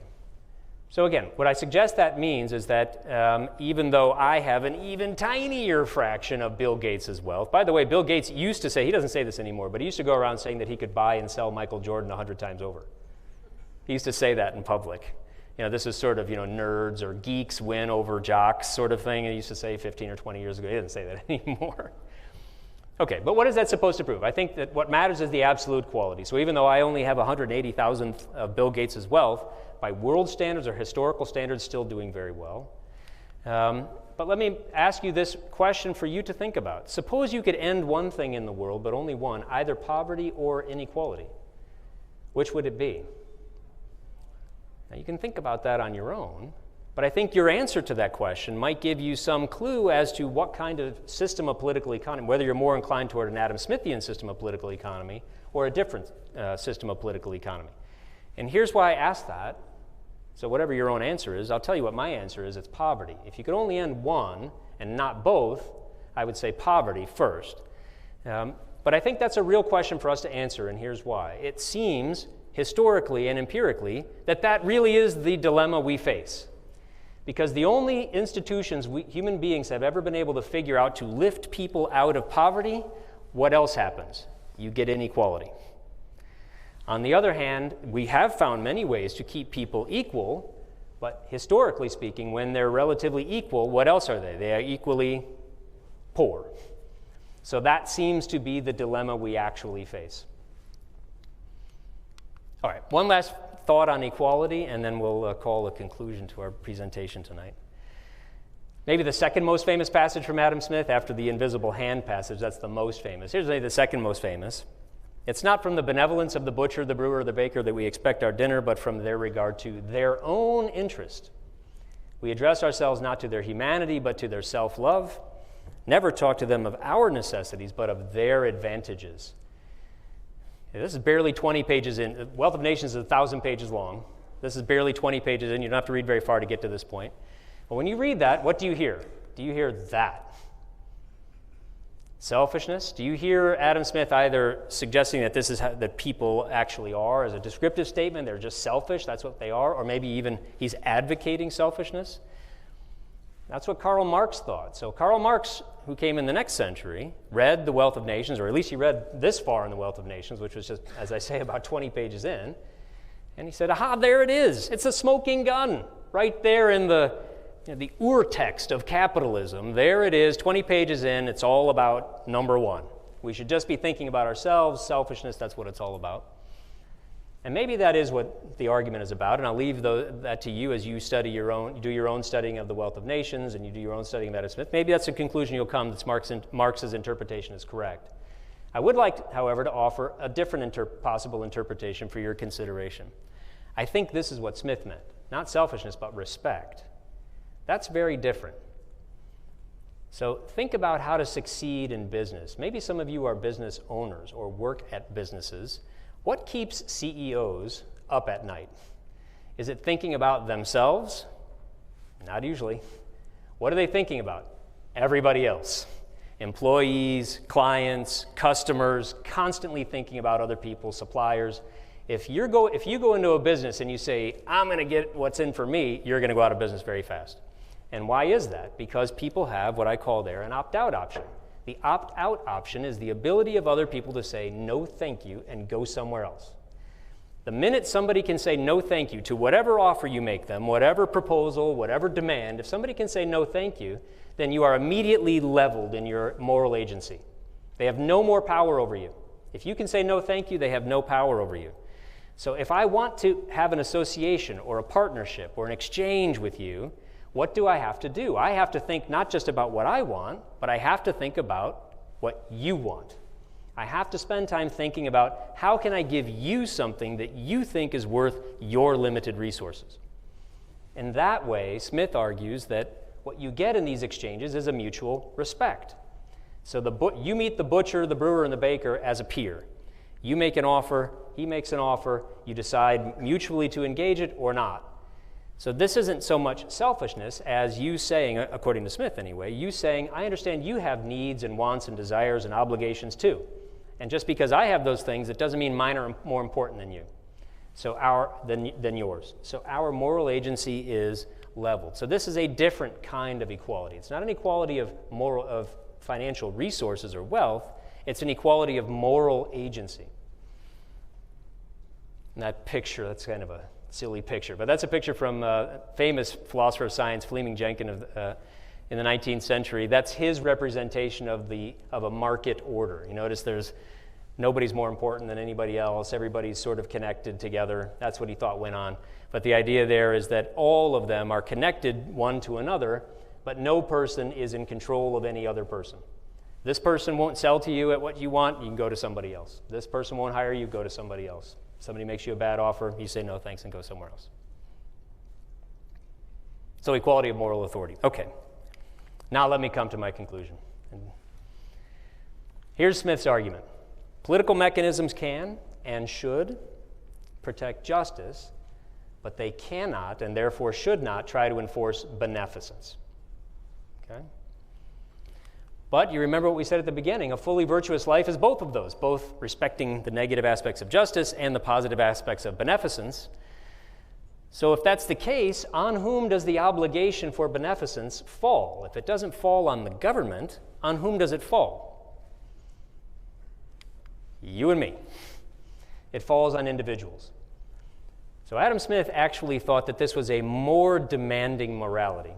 So again, what I suggest that means is that even though I have an even tinier fraction of Bill Gates' wealth, by the way, Bill Gates used to say, he doesn't say this anymore, but he used to go around saying that he could buy and sell Michael Jordan 100 times over. He used to say that in public. You know, this is sort of, nerds or geeks win over jocks sort of thing. He used to say 15 or 20 years ago. He doesn't say that anymore. Okay, but what is that supposed to prove? I think that what matters is the absolute quality. So even though I only have 180,000 of Bill Gates' wealth, by world standards or historical standards, still doing very well. But let me ask you this question for you to think about. Suppose you could end one thing in the world, but only one, either poverty or inequality. Which would it be? Now, you can think about that on your own, but I think your answer to that question might give you some clue as to what kind of system of political economy, whether you're more inclined toward an Adam Smithian system of political economy or a different system of political economy. And here's why I ask that. So whatever your own answer is, I'll tell you what my answer is. It's poverty. If you could only end one and not both, I would say poverty first. But I think that's a real question for us to answer, and here's why. It seems, historically and empirically, that really is the dilemma we face. Because the only institutions human beings have ever been able to figure out to lift people out of poverty, what else happens? You get inequality. On the other hand, we have found many ways to keep people equal, but historically speaking, when they're relatively equal, what else are they? They are equally poor. So that seems to be the dilemma we actually face. All right, one last thought on equality, and then we'll call a conclusion to our presentation tonight. Maybe the second most famous passage from Adam Smith, after the invisible hand passage, that's the most famous. Here's maybe the second most famous. It's not from the benevolence of the butcher, the brewer, the baker that we expect our dinner, but from their regard to their own interest. We address ourselves not to their humanity, but to their self-love. Never talk to them of our necessities, but of their advantages. This is barely 20 pages in. Wealth of Nations is 1,000 pages long. This is barely 20 pages in. You don't have to read very far to get to this point. But when you read that, what do you hear? Do you hear that? Selfishness? Do you hear Adam Smith either suggesting that this is how that people actually are as a descriptive statement, they're just selfish, that's what they are, or maybe even he's advocating selfishness? That's what Karl Marx thought. So Karl Marx, who came in the next century, read The Wealth of Nations, or at least he read this far in The Wealth of Nations, which was just, as I say, about 20 pages in, and he said, aha, there it is. It's a smoking gun right there in the ur-text of capitalism. There it is, 20 pages in. It's all about number one. We should just be thinking about ourselves, selfishness, that's what it's all about. And maybe that is what the argument is about, and I'll leave that to you as you do your own studying of The Wealth of Nations, and you do your own studying of Adam Smith. Maybe that's a conclusion you'll come that Marx's interpretation is correct. I would like, however, to offer a different possible interpretation for your consideration. I think this is what Smith meant. Not selfishness, but respect. That's very different. So think about how to succeed in business. Maybe some of you are business owners or work at businesses. What keeps CEOs up at night? Is it thinking about themselves? Not usually. What are they thinking about? Everybody else. Employees, clients, customers, constantly thinking about other people, suppliers. If you go into a business and you say, I'm going to get what's in for me, you're going to go out of business very fast. And why is that? Because people have what I call there an opt-out option. The opt-out option is the ability of other people to say no thank you and go somewhere else. The minute somebody can say no thank you to whatever offer you make them, whatever proposal, whatever demand, if somebody can say no thank you, then you are immediately leveled in your moral agency. They have no more power over you. If you can say no thank you, they have no power over you. So if I want to have an association or a partnership or an exchange with you, what do I have to do? I have to think not just about what I want, but I have to think about what you want. I have to spend time thinking about how can I give you something that you think is worth your limited resources. In that way, Smith argues that what you get in these exchanges is a mutual respect. So you meet the butcher, the brewer, and the baker as a peer. You make an offer, he makes an offer, you decide mutually to engage it or not. So this isn't so much selfishness as you saying, according to Smith anyway, you saying, I understand you have needs and wants and desires and obligations too. And just because I have those things, it doesn't mean mine are more important than you. than yours. So our moral agency is leveled. So this is a different kind of equality. It's not an equality of financial resources or wealth. It's an equality of moral agency. And that picture, that's kind of a silly picture, but that's a picture from famous philosopher of science, Fleming Jenkins, in the 19th century. That's his representation of a market order. You notice nobody's more important than anybody else. Everybody's sort of connected together. That's what he thought went on. But the idea there is that all of them are connected one to another, but no person is in control of any other person. This person won't sell to you at what you want, you can go to somebody else. This person won't hire you, go to somebody else. Somebody makes you a bad offer, you say no thanks and go somewhere else. So equality of moral authority. Okay, now let me come to my conclusion. Here's Smith's argument. Political mechanisms can and should protect justice, but they cannot and therefore should not try to enforce beneficence. Okay? But you remember what we said at the beginning, a fully virtuous life is both of those, both respecting the negative aspects of justice and the positive aspects of beneficence. So if that's the case, on whom does the obligation for beneficence fall? If it doesn't fall on the government, on whom does it fall? You and me. It falls on individuals. So Adam Smith actually thought that this was a more demanding morality,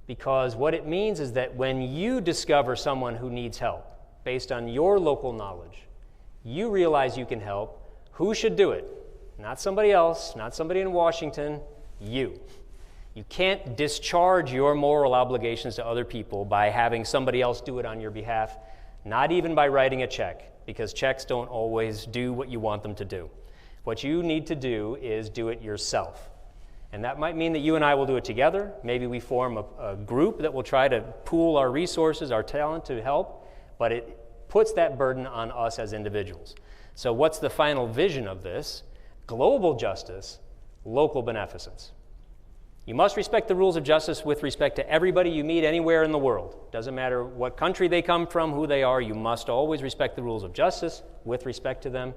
because what it means is that when you discover someone who needs help, based on your local knowledge, you realize you can help, who should do it? Not somebody else, not somebody in Washington, you. You can't discharge your moral obligations to other people by having somebody else do it on your behalf, not even by writing a check, because checks don't always do what you want them to do. What you need to do is do it yourself. And that might mean that you and I will do it together. Maybe we form a group that will try to pool our resources, our talent to help, but it puts that burden on us as individuals. So what's the final vision of this? Global justice, local beneficence. You must respect the rules of justice with respect to everybody you meet anywhere in the world. Doesn't matter what country they come from, who they are, you must always respect the rules of justice with respect to them.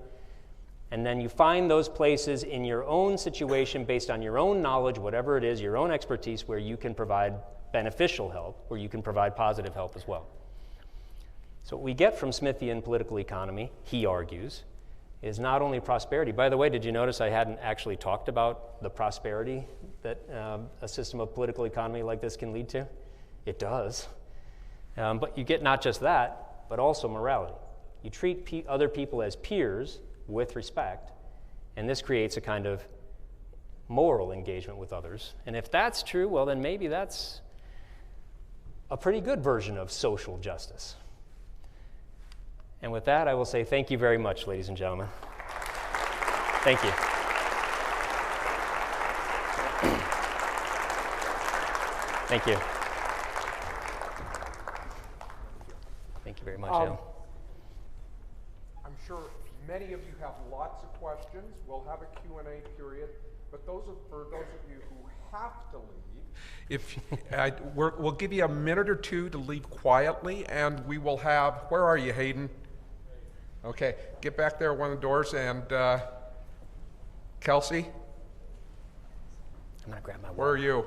And then you find those places in your own situation based on your own knowledge, whatever it is, your own expertise, where you can provide beneficial help, where you can provide positive help as well. So what we get from Smithian political economy, he argues, is not only prosperity. By the way, did you notice I hadn't actually talked about the prosperity that a system of political economy like this can lead to? It does. But you get not just that, but also morality. You treat other people as peers with respect, and this creates a kind of moral engagement with others. And if that's true, well, then maybe that's a pretty good version of social justice. And with that, I will say thank you very much, ladies and gentlemen. Thank you. Thank you. Thank you very much, Al. I'm sure many of you have lots of questions. We'll have a Q&A period, but for those of you who have to leave, we'll give you a minute or two to leave quietly, and we will have, where are you, Hayden? Okay, get back there at one of the doors, and Kelsey? I'm gonna grab my wallet. Where are you?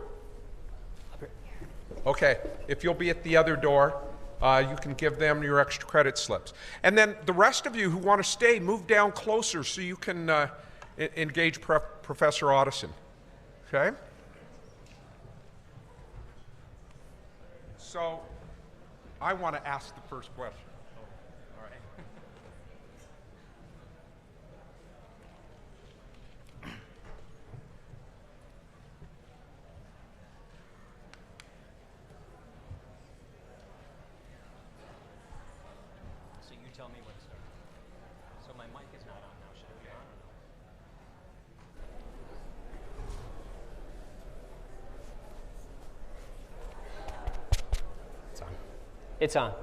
Okay, if you'll be at the other door, you can give them your extra credit slips. And then the rest of you who want to stay, move down closer so you can engage Professor Otteson. Okay? So, I want to ask the first question. All right. So you tell me when to start. So my mic is not on now. Should it be on or no? It's on. It's on.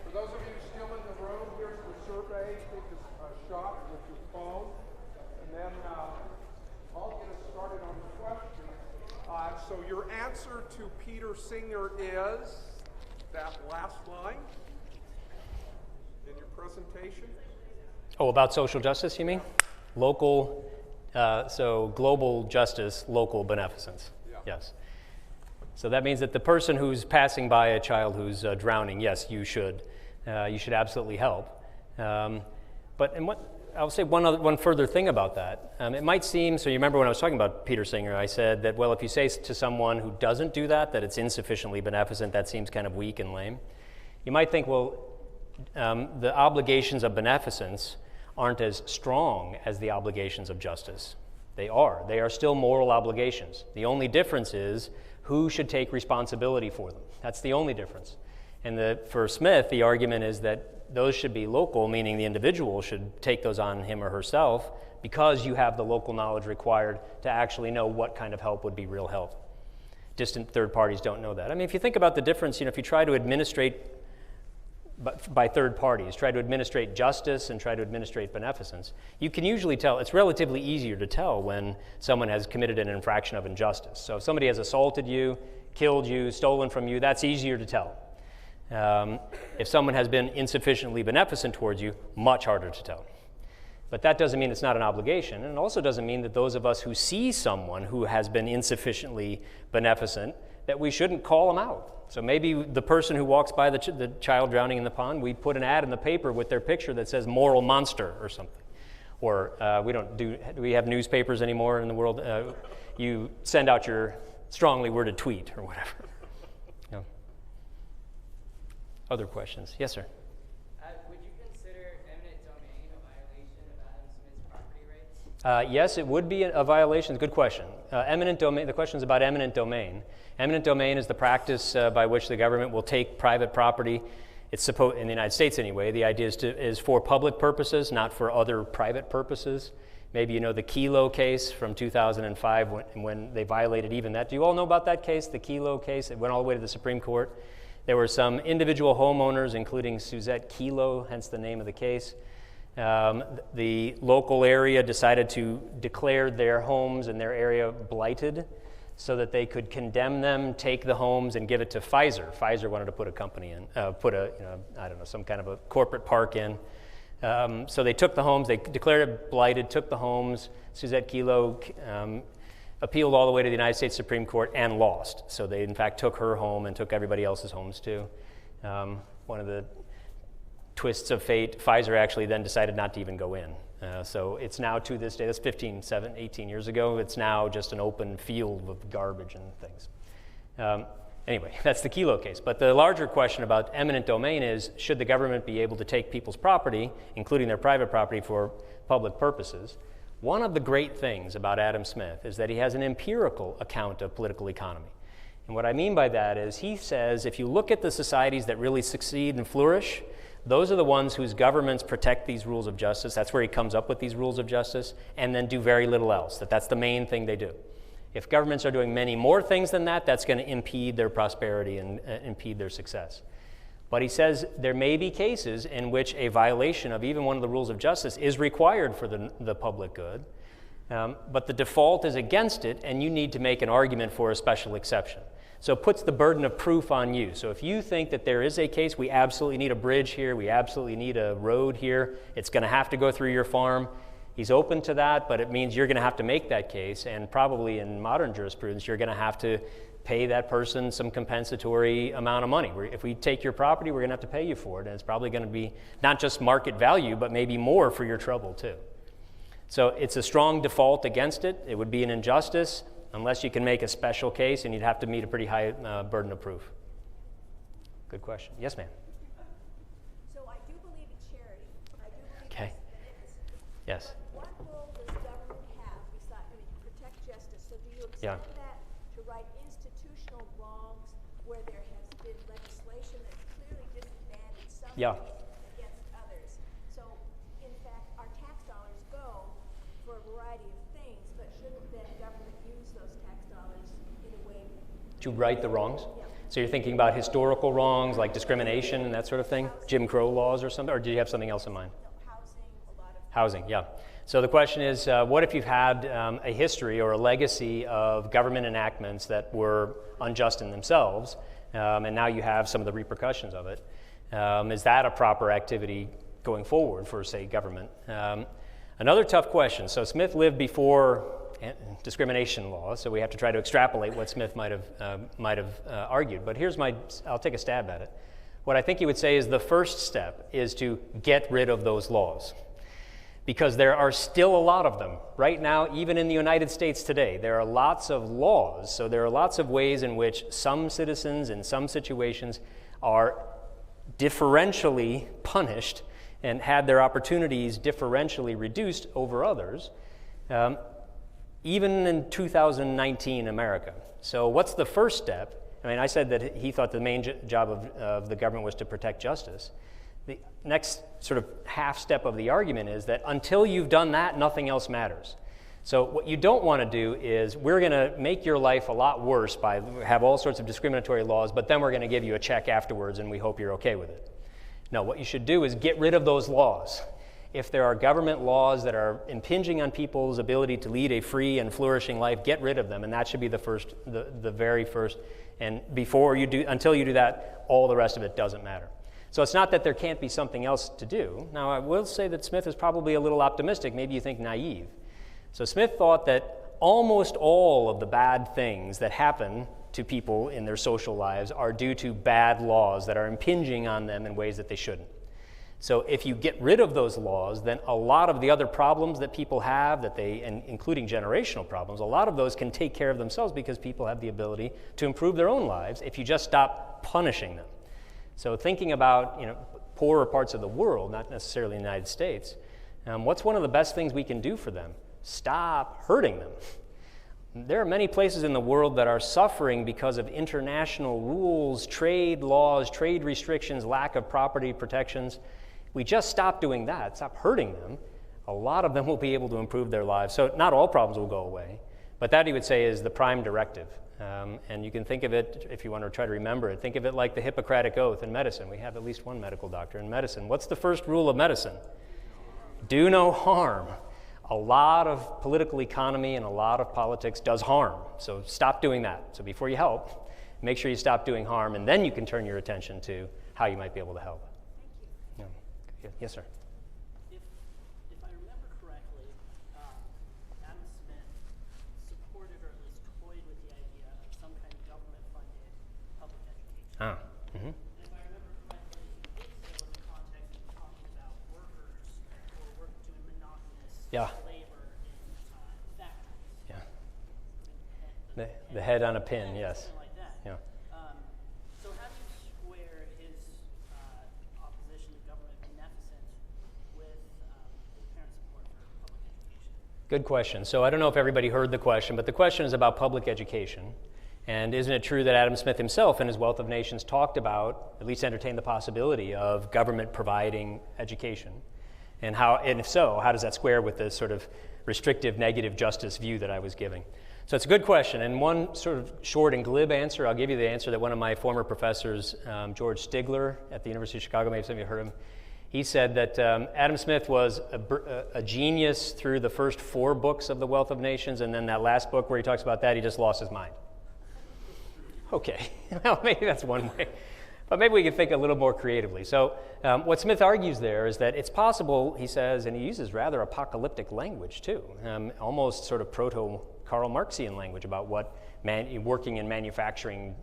For those of you still in the room, here's the survey. Take a shot with your phone, and then I'll get us started on the question. So your answer to Peter Singer is that last line in your presentation. Oh, about social justice, you mean? Local, so global justice, local beneficence. Yeah. Yes. So that means that the person who's passing by a child who's drowning, yes, you should. You should absolutely help. I'll say one further thing about that. It might seem, so you remember when I was talking about Peter Singer, I said that, well, if you say to someone who doesn't do that it's insufficiently beneficent, that seems kind of weak and lame. You might think, well, the obligations of beneficence aren't as strong as the obligations of justice. They are. They are still moral obligations. The only difference is who should take responsibility for them. That's the only difference. And for Smith, the argument is that those should be local, meaning the individual should take those on him or herself because you have the local knowledge required to actually know what kind of help would be real help. Distant third parties don't know that. I mean, if you think about the difference, if you try to administrate by third parties, try to administrate justice and try to administrate beneficence, you can usually tell, it's relatively easier to tell when someone has committed an infraction of injustice. So if somebody has assaulted you, killed you, stolen from you, that's easier to tell. If someone has been insufficiently beneficent towards you, much harder to tell. But that doesn't mean it's not an obligation, and it also doesn't mean that those of us who see someone who has been insufficiently beneficent, that we shouldn't call them out. So maybe the person who walks by the child drowning in the pond, we put an ad in the paper with their picture that says moral monster or something. Or do we have newspapers anymore in the world? You send out your strongly worded tweet or whatever. Yeah. Other questions? Yes, sir. Would you consider eminent domain a violation of Adam Smith's property rights? Yes, it would be a violation. Good question. Eminent domain. The question is about eminent domain. Eminent domain is the practice by which the government will take private property. It's supposed, in the United States anyway, the idea is for public purposes, not for other private purposes. Maybe you know the Kelo case from 2005 when they violated even that. Do you all know about that case, the Kelo case? It went all the way to the Supreme Court. There were some individual homeowners, including Suzette Kelo, hence the name of the case. The local area decided to declare their homes and their area blighted so that they could condemn them, take the homes, and give it to Pfizer. Pfizer wanted to put a company in, some kind of a corporate park in. So they took the homes, they declared it blighted, took the homes. Suzette Kelo appealed all the way to the United States Supreme Court and lost. So they, in fact, took her home and took everybody else's homes too. One of the twists of fate, Pfizer actually then decided not to even go in. So it's now to this day, that's 18 years ago, it's now just an open field with garbage and things. Anyway, that's the Kelo case. But the larger question about eminent domain is, should the government be able to take people's property, including their private property, for public purposes? One of the great things about Adam Smith is that he has an empirical account of political economy. And what I mean by that is he says if you look at the societies that really succeed and flourish, those are the ones whose governments protect these rules of justice. That's where he comes up with these rules of justice, and then do very little else. That's the main thing they do. If governments are doing many more things than that, that's going to impede their prosperity and impede their success. But he says there may be cases in which a violation of even one of the rules of justice is required for the public good, but the default is against it, and you need to make an argument for a special exception. So it puts the burden of proof on you. So if you think that there is a case, we absolutely need a bridge here, we absolutely need a road here, it's going to have to go through your farm, he's open to that, but it means you're going to have to make that case, and probably in modern jurisprudence, you're going to have to pay that person some compensatory amount of money. If we take your property, we're going to have to pay you for it, and it's probably going to be not just market value, but maybe more for your trouble too. So it's a strong default against it. It would be an injustice unless you can make a special case, and you'd have to meet a pretty high burden of proof. Good question. Yes, ma'am. So I do believe in charity. I do believe Okay. in Yes. What role does government have besides protect justice? So do you extend that to right institutional wrongs where there has been legislation that's clearly disadvantaged some against others? So in fact, our tax dollars go for a variety of things, but shouldn't then government use those tax dollars in a way To right the wrongs? Yeah. So you're thinking about historical wrongs like discrimination and that sort of thing? Jim Crow laws or something? Or do you have something else in mind? housing, a lot of Housing, yeah. So the question is, what if you've had a history or a legacy of government enactments that were unjust in themselves, and now you have some of the repercussions of it? Is that a proper activity going forward for, say, government? Another tough question. So Smith lived before discrimination law, so we have to try to extrapolate what Smith might have argued. But I'll take a stab at it. What I think he would say is the first step is to get rid of those laws, because there are still a lot of them. Right now, even in the United States today, there are lots of laws, so there are lots of ways in which some citizens in some situations are differentially punished and had their opportunities differentially reduced over others, even in 2019 America. So what's the first step? I mean, I said that he thought the main job of the government was to protect justice. The next sort of half step of the argument is that until you've done that, nothing else matters. So what you don't want to do is, we're going to make your life a lot worse by have all sorts of discriminatory laws, but then we're going to give you a check afterwards and we hope you're okay with it. No, what you should do is get rid of those laws. If there are government laws that are impinging on people's ability to lead a free and flourishing life, get rid of them, and that should be the very first. And until you do that, all the rest of it doesn't matter. So it's not that there can't be something else to do. Now, I will say that Smith is probably a little optimistic, maybe you think naive. So Smith thought that almost all of the bad things that happen to people in their social lives are due to bad laws that are impinging on them in ways that they shouldn't. So if you get rid of those laws, then a lot of the other problems that people have, including generational problems, a lot of those can take care of themselves because people have the ability to improve their own lives if you just stop punishing them. So thinking about poorer parts of the world, not necessarily the United States, what's one of the best things we can do for them? Stop hurting them. There are many places in the world that are suffering because of international rules, trade laws, trade restrictions, lack of property protections. We just stop doing that, stop hurting them, a lot of them will be able to improve their lives. So not all problems will go away, but that, he would say, is the prime directive. And you can think of it, if you want to try to remember it, think of it like the Hippocratic Oath in medicine. We have at least one medical doctor in medicine. What's the first rule of medicine? Do no harm. A lot of political economy and a lot of politics does harm, so stop doing that. So before you help, make sure you stop doing harm, and then you can turn your attention to how you might be able to help. Thank you. Yes, sir. If I remember correctly, Adam Smith supported or at least toyed with the idea of some kind of government-funded public education. Mm-hmm. And if I remember correctly, he did so in the context of talking about workers who were doing monotonous labor in factories. Yeah. The head on a pin, yes. Something like that. Yeah. So how do you square his opposition to government beneficence with his apparent support for public education? Good question. So I don't know if everybody heard the question, but the question is about public education. And isn't it true that Adam Smith himself in his Wealth of Nations talked about, at least entertained the possibility of government providing education? And if so, how does that square with the sort of restrictive negative justice view that I was giving? So it's a good question, and one sort of short and glib answer, I'll give you the answer that one of my former professors, George Stigler at the University of Chicago, maybe some of you heard him, he said that Adam Smith was a genius through the first 4 books of the Wealth of Nations, and then that last book where he talks about that, he just lost his mind. Okay, well, maybe that's one way. But maybe we can think a little more creatively. So what Smith argues there is that it's possible, he says, and he uses rather apocalyptic language too, almost sort of proto-Karl Marxian language about what working in manufacturing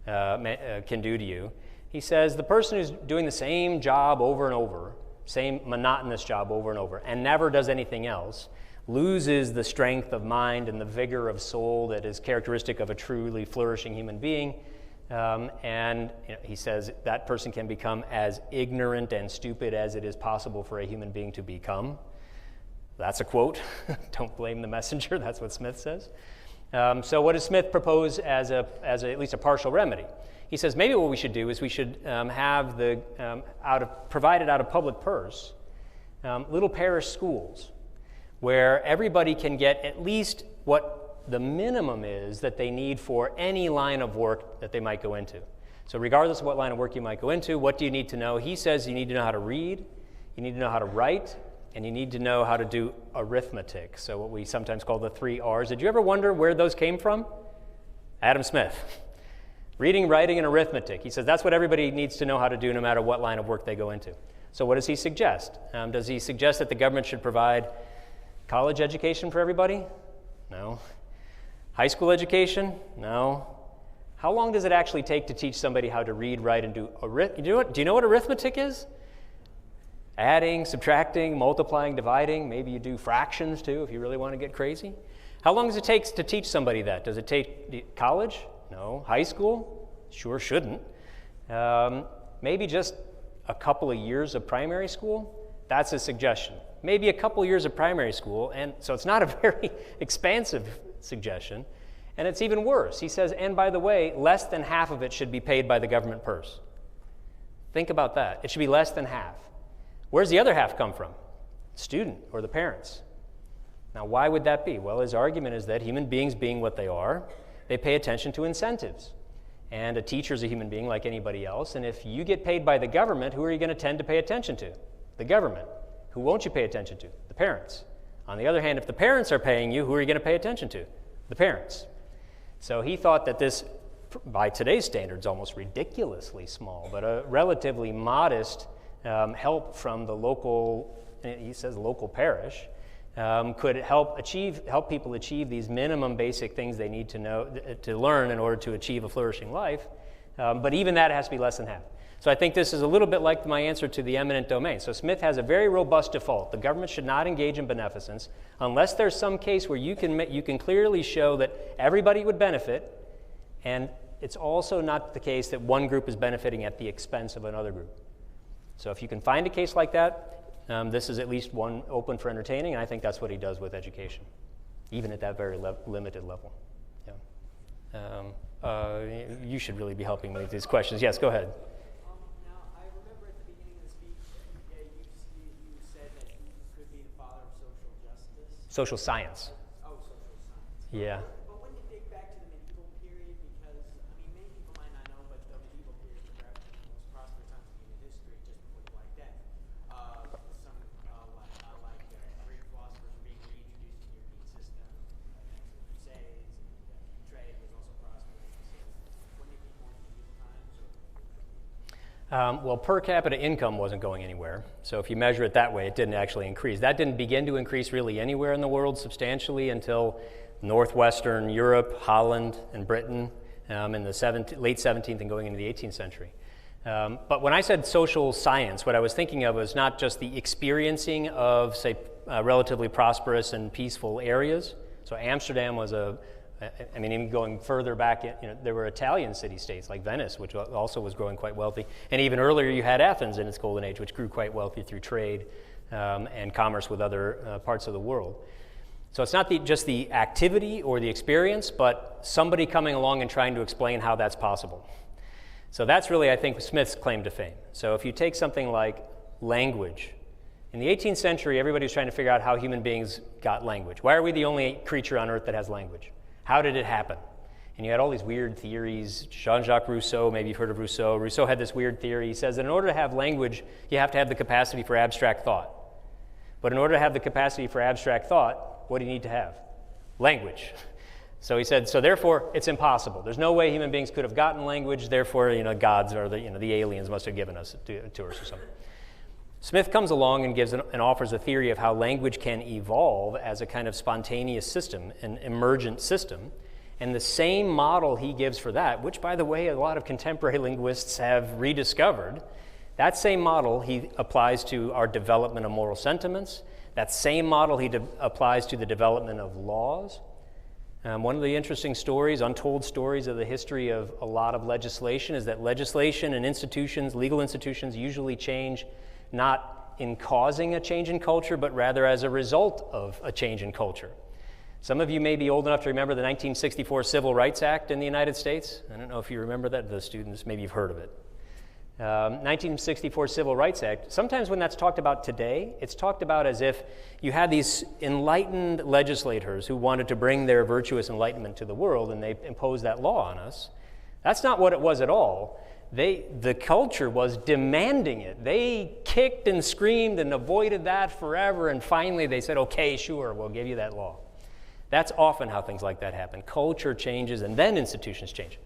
can do to you. He says the person who's doing the same job over and over, same monotonous job over and over, and never does anything else, loses the strength of mind and the vigor of soul that is characteristic of a truly flourishing human being. And he says that person can become as ignorant and stupid as it is possible for a human being to become. That's a quote. Don't blame the messenger. That's what Smith says. So what does Smith propose as at least a partial remedy? He says maybe what we should do is we should have provided out of public purse little parish schools where everybody can get at least what the minimum is that they need for any line of work that they might go into. So regardless of what line of work you might go into, what do you need to know? He says you need to know how to read, you need to know how to write, and you need to know how to do arithmetic, so what we sometimes call the 3 R's. Did you ever wonder where those came from? Adam Smith. Reading, writing, and arithmetic. He says that's what everybody needs to know how to do no matter what line of work they go into. So what does he suggest? Does he suggest that the government should provide college education for everybody? No. High school education? No. How long does it actually take to teach somebody how to read, write, and do arithmetic? Do you know what arithmetic is? Adding, subtracting, multiplying, dividing. Maybe you do fractions too if you really want to get crazy. How long does it take to teach somebody that? Does it take college? No. High school? Sure shouldn't. Maybe just a couple of years of primary school? That's a suggestion. Maybe a couple years of primary school, and so it's not a very expansive suggestion. And it's even worse. He says, and by the way, less than half of it should be paid by the government purse. Think about that. It should be less than half. Where's the other half come from? Student or the parents. Now, why would that be? Well, his argument is that human beings being what they are, they pay attention to incentives. And a teacher's a human being like anybody else, and if you get paid by the government, who are you going to tend to pay attention to? The government. Who won't you pay attention to? The parents. On the other hand, if the parents are paying you, who are you going to pay attention to? The parents. So he thought that this, by today's standards, almost ridiculously small, but a relatively modest help from the local, he says local parish, could help people achieve these minimum basic things they need to know, to learn in order to achieve a flourishing life. But even that has to be less than half. So I think this is a little bit like my answer to the eminent domain. So Smith has a very robust default. The government should not engage in beneficence unless there's some case where you can clearly show that everybody would benefit, and it's also not the case that one group is benefiting at the expense of another group. So if you can find a case like that, this is at least one open for entertaining, and I think that's what he does with education, even at that very limited level. Yeah. You should really be helping me with these questions. Yes, go ahead. Now, I remember at the beginning of the speech, you said that he could be the father of social justice. Social science. Oh, social science. Yeah. But when you dig back to the medieval period, because, I mean, many people might not know, but the medieval period is perhaps the most prosperous time in human history, just before the Black Death. Some, like Greek philosophers were being reintroduced to the European system, thanks to the Crusades, and trade was also prosperous. So, wouldn't it be more medieval times? Well, per capita income wasn't going anywhere. So if you measure it that way, it didn't actually increase. That didn't begin to increase really anywhere in the world substantially until northwestern Europe, Holland, and Britain in the late 17th and going into the 18th century. But when I said social science, what I was thinking of was not just the experiencing of, say, relatively prosperous and peaceful areas. So Amsterdam was even going further back, there were Italian city-states like Venice, which also was growing quite wealthy. And even earlier, you had Athens in its golden age, which grew quite wealthy through trade and commerce with other parts of the world. So it's not just the activity or the experience, but somebody coming along and trying to explain how that's possible. So that's really, I think, Smith's claim to fame. So if you take something like language, in the 18th century, everybody was trying to figure out how human beings got language. Why are we the only creature on Earth that has language? How did it happen? And you had all these weird theories. Jean-Jacques Rousseau, maybe you've heard of Rousseau. Rousseau had this weird theory. He says that in order to have language, you have to have the capacity for abstract thought. But in order to have the capacity for abstract thought, what do you need to have? Language. So he said, so therefore, it's impossible. There's no way human beings could have gotten language. Therefore, gods or the aliens must have given us to us or something. Smith comes along and gives and offers a theory of how language can evolve as a kind of spontaneous system, an emergent system. And the same model he gives for that, which, by the way, a lot of contemporary linguists have rediscovered, that same model he applies to our development of moral sentiments. That same model he applies to the development of laws. One of the interesting stories, untold stories of the history of a lot of legislation is that legislation and institutions, legal institutions, usually change not in causing a change in culture, but rather as a result of a change in culture. Some of you may be old enough to remember the 1964 Civil Rights Act in the United States. I don't know if you remember that. The students, maybe you've heard of it. 1964 Civil Rights Act, sometimes when that's talked about today, it's talked about as if you had these enlightened legislators who wanted to bring their virtuous enlightenment to the world, and they imposed that law on us. That's not what it was at all. The culture was demanding it. They kicked and screamed and avoided that forever, and finally they said, okay, sure, we'll give you that law. That's often how things like that happen. Culture changes and then institutions change.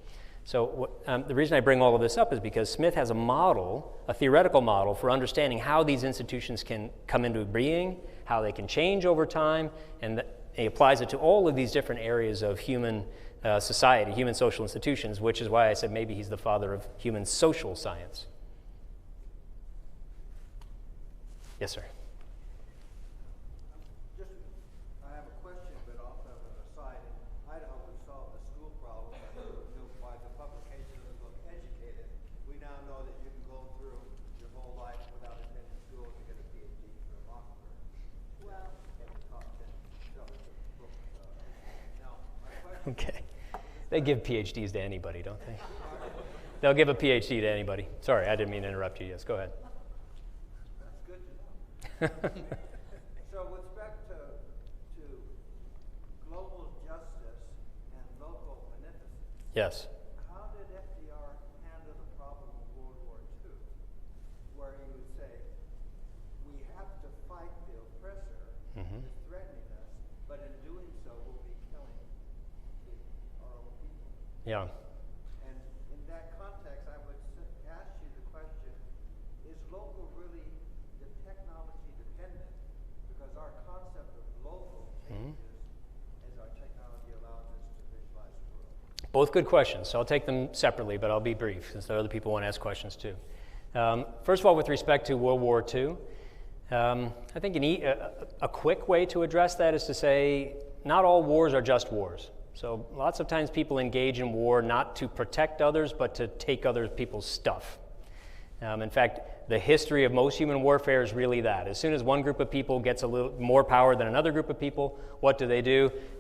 So the reason I bring all of this up is because Smith has a model, a theoretical model for understanding how these institutions can come into being, how they can change over time, and he applies it to all of these different areas of human society, human social institutions, which is why I said maybe he's the father of human social science. Yes, sir. I have a question, but also an aside. In Idaho, we solved the school problem by the publication of the book Educated. We now know that you can go through your whole life without attending school to get a PhD from Oxford. Well, Top 10 sellers of books. Now, my question Okay. They give PhDs to anybody, don't they? They'll give a PhD to anybody. Sorry, I didn't mean to interrupt you. Yes, go ahead. That's good to know. So with respect to global justice and local beneficence, Yes. how did FDR handle the problem of World War II, where he would say, we have to fight the oppressor who's threatening us, but in doing so, we'll be killing our own people. Yeah. And in that context, I would ask you the question, is local really the technology dependent? Because our concept of local changes as our technology allows us to visualize the world. Both good questions, so I'll take them separately, but I'll be brief since other people want to ask questions too. First of all, with respect to World War II, I think a quick way to address that is to say not all wars are just wars. So lots of times people engage in war not to protect others, but to take other people's stuff. In fact, the history of most human warfare is really that. As soon as one group of people gets a little more power than another group of people, what do?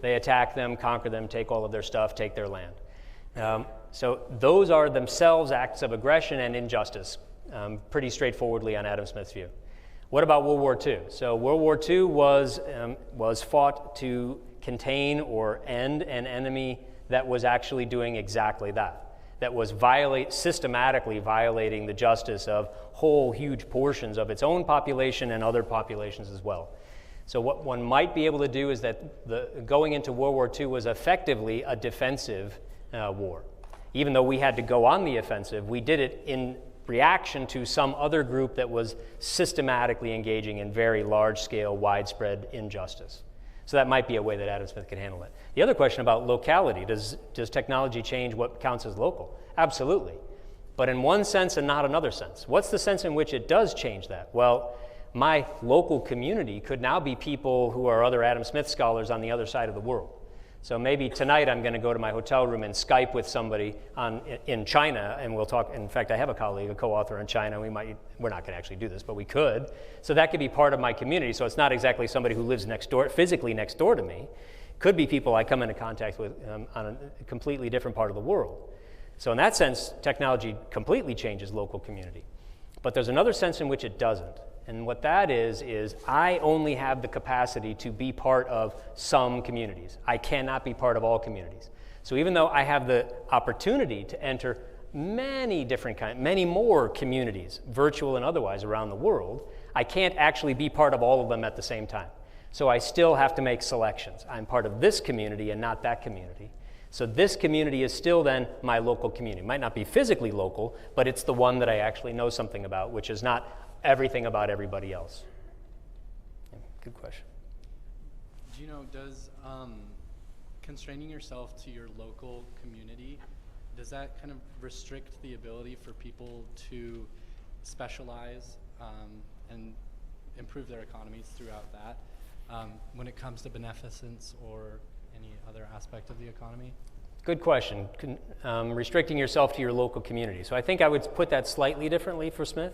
They attack them, conquer them, take all of their stuff, take their land. So those are themselves acts of aggression and injustice, pretty straightforwardly on Adam Smith's view. What about World War II? So World War II was fought to contain or end an enemy that was actually doing exactly that was systematically violating the justice of whole huge portions of its own population and other populations as well. So what one might be able to do is that going into World War II was effectively a defensive war. Even though we had to go on the offensive, we did it in reaction to some other group that was systematically engaging in very large-scale, widespread injustice. So that might be a way that Adam Smith could handle it. The other question about locality, does technology change what counts as local? Absolutely. But in one sense and not another sense. What's the sense in which it does change that? Well, my local community could now be people who are other Adam Smith scholars on the other side of the world. So maybe tonight I'm going to go to my hotel room and Skype with somebody in China, and we'll talk. In fact, I have a colleague, a co-author in China. We're not going to actually do this, but we could. So that could be part of my community. So it's not exactly somebody who lives next door, physically next door to me. Could be people I come into contact with on a completely different part of the world. So in that sense, technology completely changes local community. But there's another sense in which it doesn't. And what that is I only have the capacity to be part of some communities. I cannot be part of all communities. So even though I have the opportunity to enter many more communities, virtual and otherwise, around the world, I can't actually be part of all of them at the same time. So I still have to make selections. I'm part of this community and not that community. So this community is still then my local community. It might not be physically local, but it's the one that I actually know something about, which is not everything about everybody else. Yeah, good question. Do you know, does constraining yourself to your local community, does that kind of restrict the ability for people to specialize and improve their economies throughout that when it comes to beneficence or any other aspect of the economy? Good question. Restricting yourself to your local community. So I think I would put that slightly differently for Smith.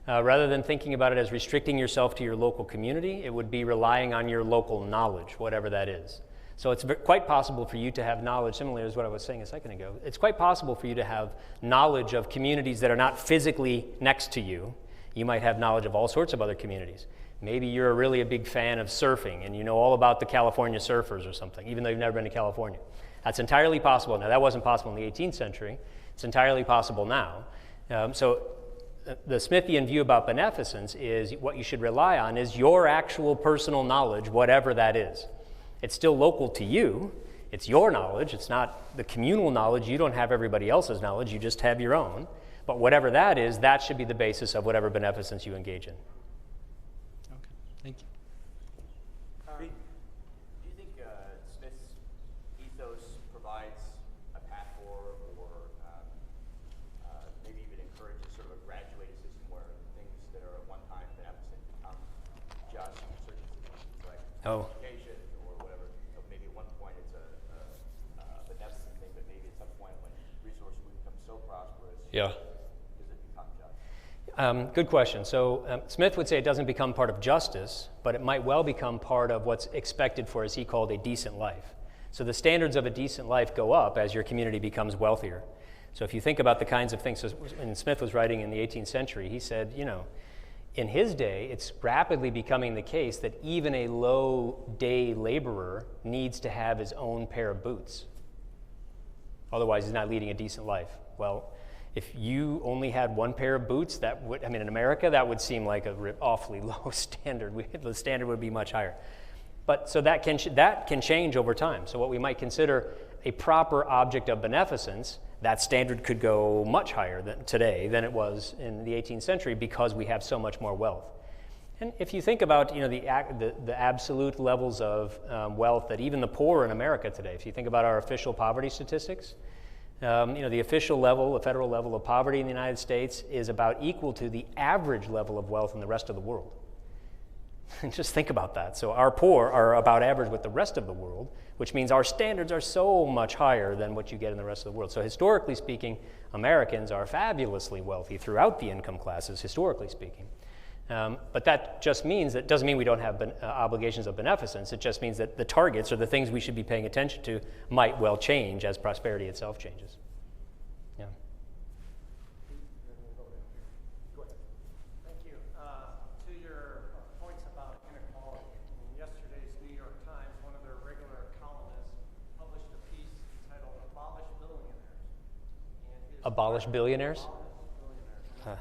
Rather than thinking about it as restricting yourself to your local community, it would be relying on your local knowledge, whatever that is. So it's quite possible for you to have knowledge, similar to what I was saying a second ago. It's quite possible for you to have knowledge of communities that are not physically next to you. You might have knowledge of all sorts of other communities. Maybe you're really a big fan of surfing and you know all about the California surfers or something, even though you've never been to California. That's entirely possible. Now, that wasn't possible in the 18th century. It's entirely possible now. The Smithian view about beneficence is what you should rely on is your actual personal knowledge, whatever that is. It's still local to you. It's your knowledge. It's not the communal knowledge. You don't have everybody else's knowledge. You just have your own. But whatever that is, that should be the basis of whatever beneficence you engage in. Okay, thank you. Do you think Smith's ethos provides a path forward, or maybe even encourages sort of a graduated system where things that are at one time beneficent become just in certain situations, like education or whatever? So maybe at one point it's a beneficent thing, but maybe at some point when resources would become so prosperous, does it become just? Good question. So Smith would say it doesn't become part of justice, but it might well become part of what's expected for, as he called, a decent life. So the standards of a decent life go up as your community becomes wealthier. So if you think about the kinds of things, so when Smith was writing in the 18th century, he said, in his day, it's rapidly becoming the case that even a low-day laborer needs to have his own pair of boots. Otherwise, he's not leading a decent life. Well, if you only had one pair of boots, that would, in America, that would seem like an awfully low standard. The standard would be much higher. But so that can change over time. So what we might consider a proper object of beneficence, that standard could go much higher today than it was in the 18th century because we have so much more wealth. And if you think about the absolute levels of wealth that even the poor in America today, if you think about our official poverty statistics, the official level, the federal level of poverty in the United States is about equal to the average level of wealth in the rest of the world. Just think about that. So our poor are about average with the rest of the world, which means our standards are so much higher than what you get in the rest of the world. So historically speaking, Americans are fabulously wealthy throughout the income classes, historically speaking. But that just means that doesn't mean we don't have obligations of beneficence. It just means that the targets or the things we should be paying attention to might well change as prosperity itself changes. Yeah. Thank you. To your points about inequality, in yesterday's New York Times, one of their regular columnists published a piece entitled "Abolish Billionaires." And his Abolish billionaires? Abolish Billionaires. And his